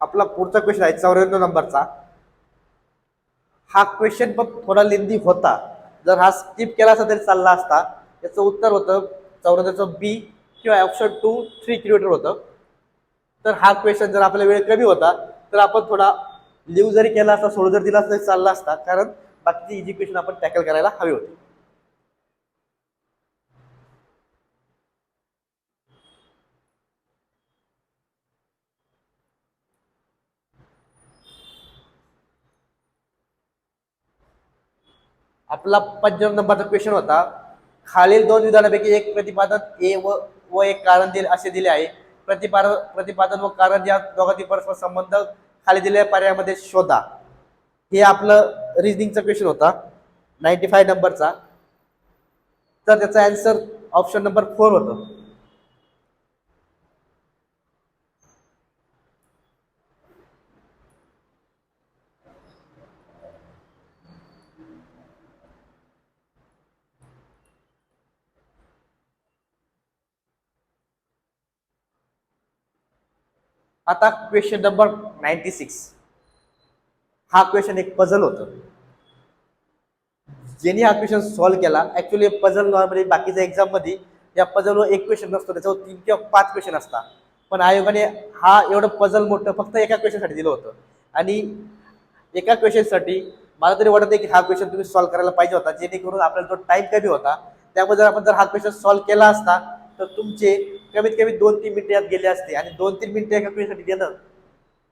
आपला पुढचा क्वेश्चन आहे 94 नंबरचा. हा क्वेश्चन पण थोडा लेंदी होता, जर हा स्किप केला असता तरी चालला असता. याचं उत्तर होतं 94चं बी किंवा ऑप्शन 2 3 किलोमीटर होतं. तर हा क्वेश्चन जर आपला वेळ कमी होता तर आपण थोडा लिव्ह जरी केला असता, सोड जर दिला असता तरी चालला असता, कारण बाकीची इजी क्वेश्चन आपण टॅकल करायला हवे होते. आपला 95 नंबरचा क्वेश्चन होता. खालील दोन विधानापैकी एक प्रतिपादन ए व एक कारण दिले असे दिले आहे. प्रतिपादन व कारण या दोघांतील परस्पर संबंध खाली दिलेल्या पर्यायामध्ये शोधा. हे आपलं रिझनिंगचा क्वेश्चन होता 95 नंबरचा. तर त्याचा आन्सर ऑप्शन नंबर 4 होतं. आता क्वेश्चन नंबर 96. हा क्वेश्चन एक पझल होतं. ज्यांनी हा क्वेश्चन सॉल्व्ह केला, ऍक्च्युली पझल नॉर्मली बाकीच्या एक्झाम मध्ये या पझलवर एक क्वेश्चन नसतो, त्याच्यावर 3 किंवा 5 क्वेश्चन असतात. पण आयोगाने हा एवढं पझल मोठं फक्त एका क्वेश्चनसाठी दिलं होतं. आणि एका क्वेश्चनसाठी मला तरी वाटत आहे की हा क्वेश्चन तुम्ही सॉल्व्ह करायला पाहिजे होता, जेणेकरून आपल्याला तो टाइम कमी होता. त्यामुळे जर आपण हा क्वेश्चन सॉल्व्ह केला असता तर तुमचे कमीत कमी 2-3 मिनिटं यात गेले असते. आणि 2-3 मिनिटं एका क्वेश्चनसाठी देणं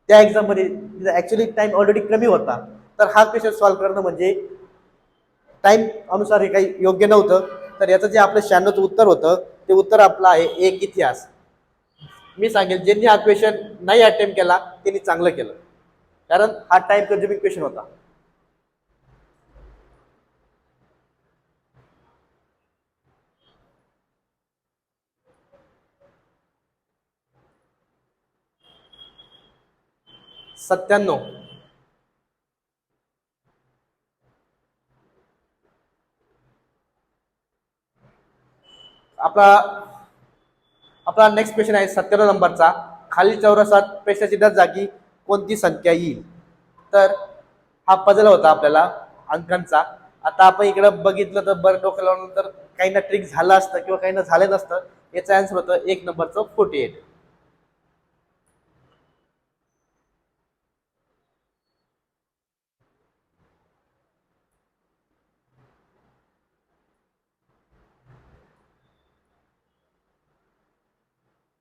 त्या एक्झाम मध्ये ऍक्च्युली टाइम ऑलरेडी कमी होता. तर हा क्वेश्चन सॉल्व्ह करणं म्हणजे टाइम अनुसार हे काही योग्य नव्हतं. तर याचं जे आपलं 96चं उत्तर होतं ते उत्तर आपलं आहे एक इतिहास. मी सांगेल ज्यांनी हा क्वेश्चन नाही अटेम्प्ट केला त्यांनी चांगलं केलं, कारण हा टाइम कन्झ्युमिंग क्वेश्चन होता. सत्त्याण्णव. आपला आपला नेक्स्ट क्वेश्चन आहे 97 नंबरचा. खालील चौरसात प्रश्नचिन्हात जागी कोणती संख्या येईल? तर हा पजल होता आपल्याला अंकांचा. आता आपण इकडे बघितलं तर बरं डोकं लावल्यानंतर काही ना ट्रिक झालं असतं किंवा काही ना झालं नसतं. याचा आन्सर होतं 1 नंबरचं 48.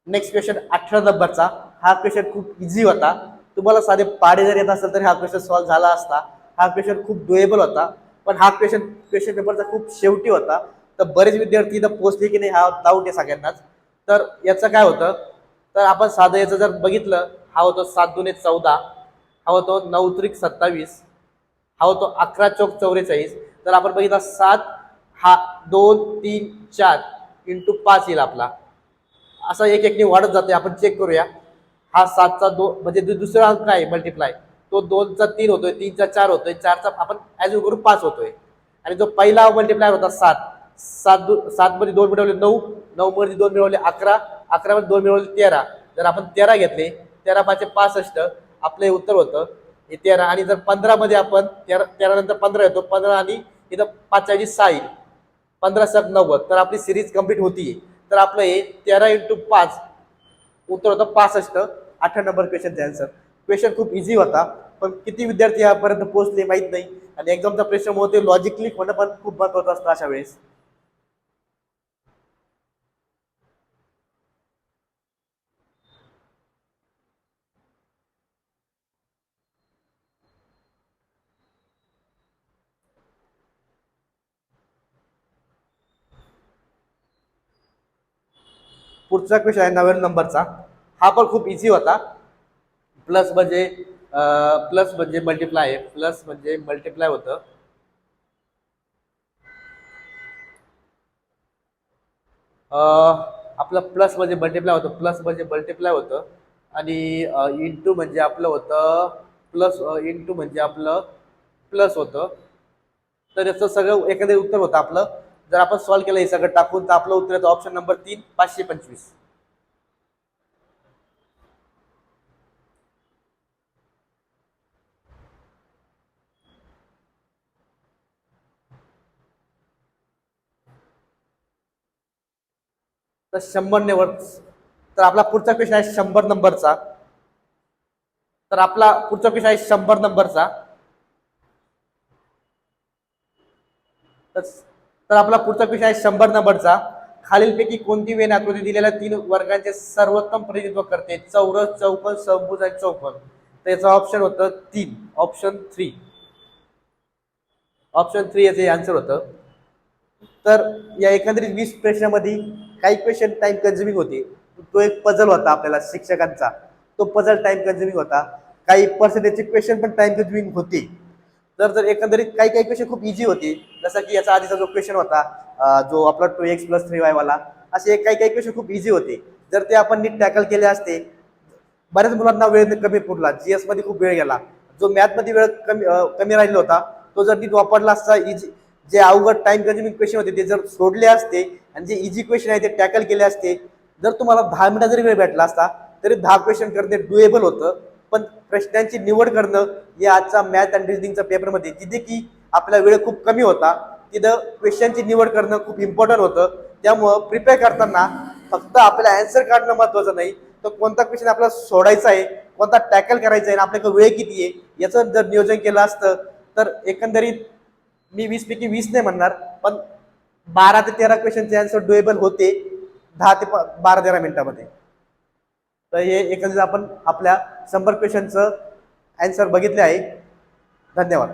नेक्स्ट क्वेश्चन 18 नंबरचा. हा क्वेश्चन खूप इझी होता. तुम्हाला साधे पाडे जर येत असेल तर हा क्वेश्चन सॉल्व्ह झाला असता. हा क्वेश्चन खूप डुएबल होता, पण हा क्वेश्चन पेपरचा खूप शेवटी होता. तर बरेच विद्यार्थी इथं पोहोचले की नाही हा डाऊट आहे सगळ्यांनाच. तर याचं काय होतं, तर आपण साधं याचं जर बघितलं, हा होतो 7 दुने 14, हा होतो 9 त्रिक 27, हा होतो 11 चौक 44. तर आपण बघितला 7 हा 2 3 4 इंटू 5 येईल आपला. असा एक एकने वाढत जाते. आपण चेक करूया. हा 7चा 2 म्हणजे दुसरा अंक आहे मल्टिप्लाय, तो 2चा 3 होतोय, 3चा 4 होतोय, 4चा आपण ऍज करून 5 होतोय. आणि जो पहिला मल्टिप्लायर होता 7 मध्ये 2 मिळवले 9, 9 मध्ये 2 मिळवले 11, 11 मध्ये 2 मिळवले 13. जर आपण 13 घेतले, 13 5 65, आपलं हे उत्तर होतं हे 13. आणि जर 15 मध्ये आपण 13 नंतर 15 येतो, 15 आणि इथं 5 ऐवजी 6 येईल, 15 7 90. तर आपली सिरीज कंप्लीट होतीये. तर आपलं हे 13 इंटू 5 उत्तर होतं 65. 18 नंबर क्वेश्चनचा आन्सर. क्वेश्चन खूप इझी होता, पण किती विद्यार्थी यापर्यंत पोहोचले माहित नाही. आणि एक्झामचा प्रश्न होते लॉजिकली होणं पण खूप महत्वाचं असतं अशा वेळेस. पुढचा क्वेश्चन आहे 99 नंबरचा. हा पण खूप इझी होता. प्लस म्हणजे मल्टिप्लाय आहे. प्लस म्हणजे मल्टिप्लाय होतं. आपलं प्लस म्हणजे मल्टिप्लाय होतं. आणि इंटू म्हणजे आपलं होतं प्लस होतं. तर याचं सगळं एखादं उत्तर होतं आपलं. जर आपण सॉल्व्ह केलं हे सगळं टाकून, तर आपलं उत्तर येतं ऑप्शन नंबर 3 525. तर 100 ने वर. तर आपला पुढचा क्वेश्चन आहे 100 नंबरचा. तर आपला पुढचा क्वेश्चन आहे 100 नंबरचा. तर आपला पुढचा क्वेश्चन आहे 100 नंबरचा. खालीलपैकी कोणती वेन आकृती दिलेल्या 3 वर्गांचे सर्वोत्तम प्रतिनिधित्व करते? चौरस, चौकोन, समभुज आणि चौकोन. तर याचं ऑप्शन होतं 3, ऑप्शन 3. ऑप्शन 3 याचे आन्सर होतं. तर या एकंदरीत 20 प्रश्नामध्ये काही क्वेश्चन टाइम कन्झ्युमिंग होते. तो एक पझल होता आपल्याला शिक्षकांचा. तो पझल टाइम कन्झ्युमिंग होता. काही पर्सेंटेजचे क्वेश्चन पण टाइम कन्झ्युमिंग होते. तर एकंदरीत काही काही क्वेश्चन खूप इझी होते. जसं की याचा आधीचा जो क्वेश्चन होता जो आपला 2x + 3y वाला, असे काही काही क्वेश्चन खूप इझी होते. जर ते आपण नीट टॅकल केले असते. बऱ्याच मुलांना वेळ कमी पुरला. जीएस मध्ये खूप वेळ गेला. जो मॅथ मध्ये वेळ कमी राहिला होता, तो जर नीट वापरला असता, इझी जे अवघड टाइम कन्झ्युमिंग क्वेश्चन होते ते जर सोडले असते आणि जे इझी क्वेश्चन आहे ते टॅकल केले असते, जर तुम्हाला 10 मिनिटं जरी वेळ भेटला असता तरी 10 क्वेश्चन करणे डुएबल होतं. पण प्रश्नांची निवड करणं या आजचा मॅथ अँड रिझनिंगच्या पेपरमध्ये, जिथे की आपला वेळ खूप कमी होता, तिथं क्वेश्चनची निवड करणं खूप इम्पॉर्टंट होतं. त्यामुळं प्रिपेअर करताना फक्त आपल्याला आन्सर काढणं महत्त्वाचं नाही, तर कोणता क्वेश्चन आपल्याला सोडायचा आहे, कोणता टॅकल करायचा आहे, आपल्याकडे वेळ किती आहे याचं जर नियोजन केलं असतं तर एकंदरीत मी 20 पैकी 20 नाही म्हणणार, पण 12 ते 13 क्वेश्चनचे आन्सर डुएबल होते 10 ते 12-13 मिनिटामध्ये. तर हे एकंदरीत आपण आपल्या 100 क्वेश्चनचं आन्सर बघितले आहे. धन्यवाद.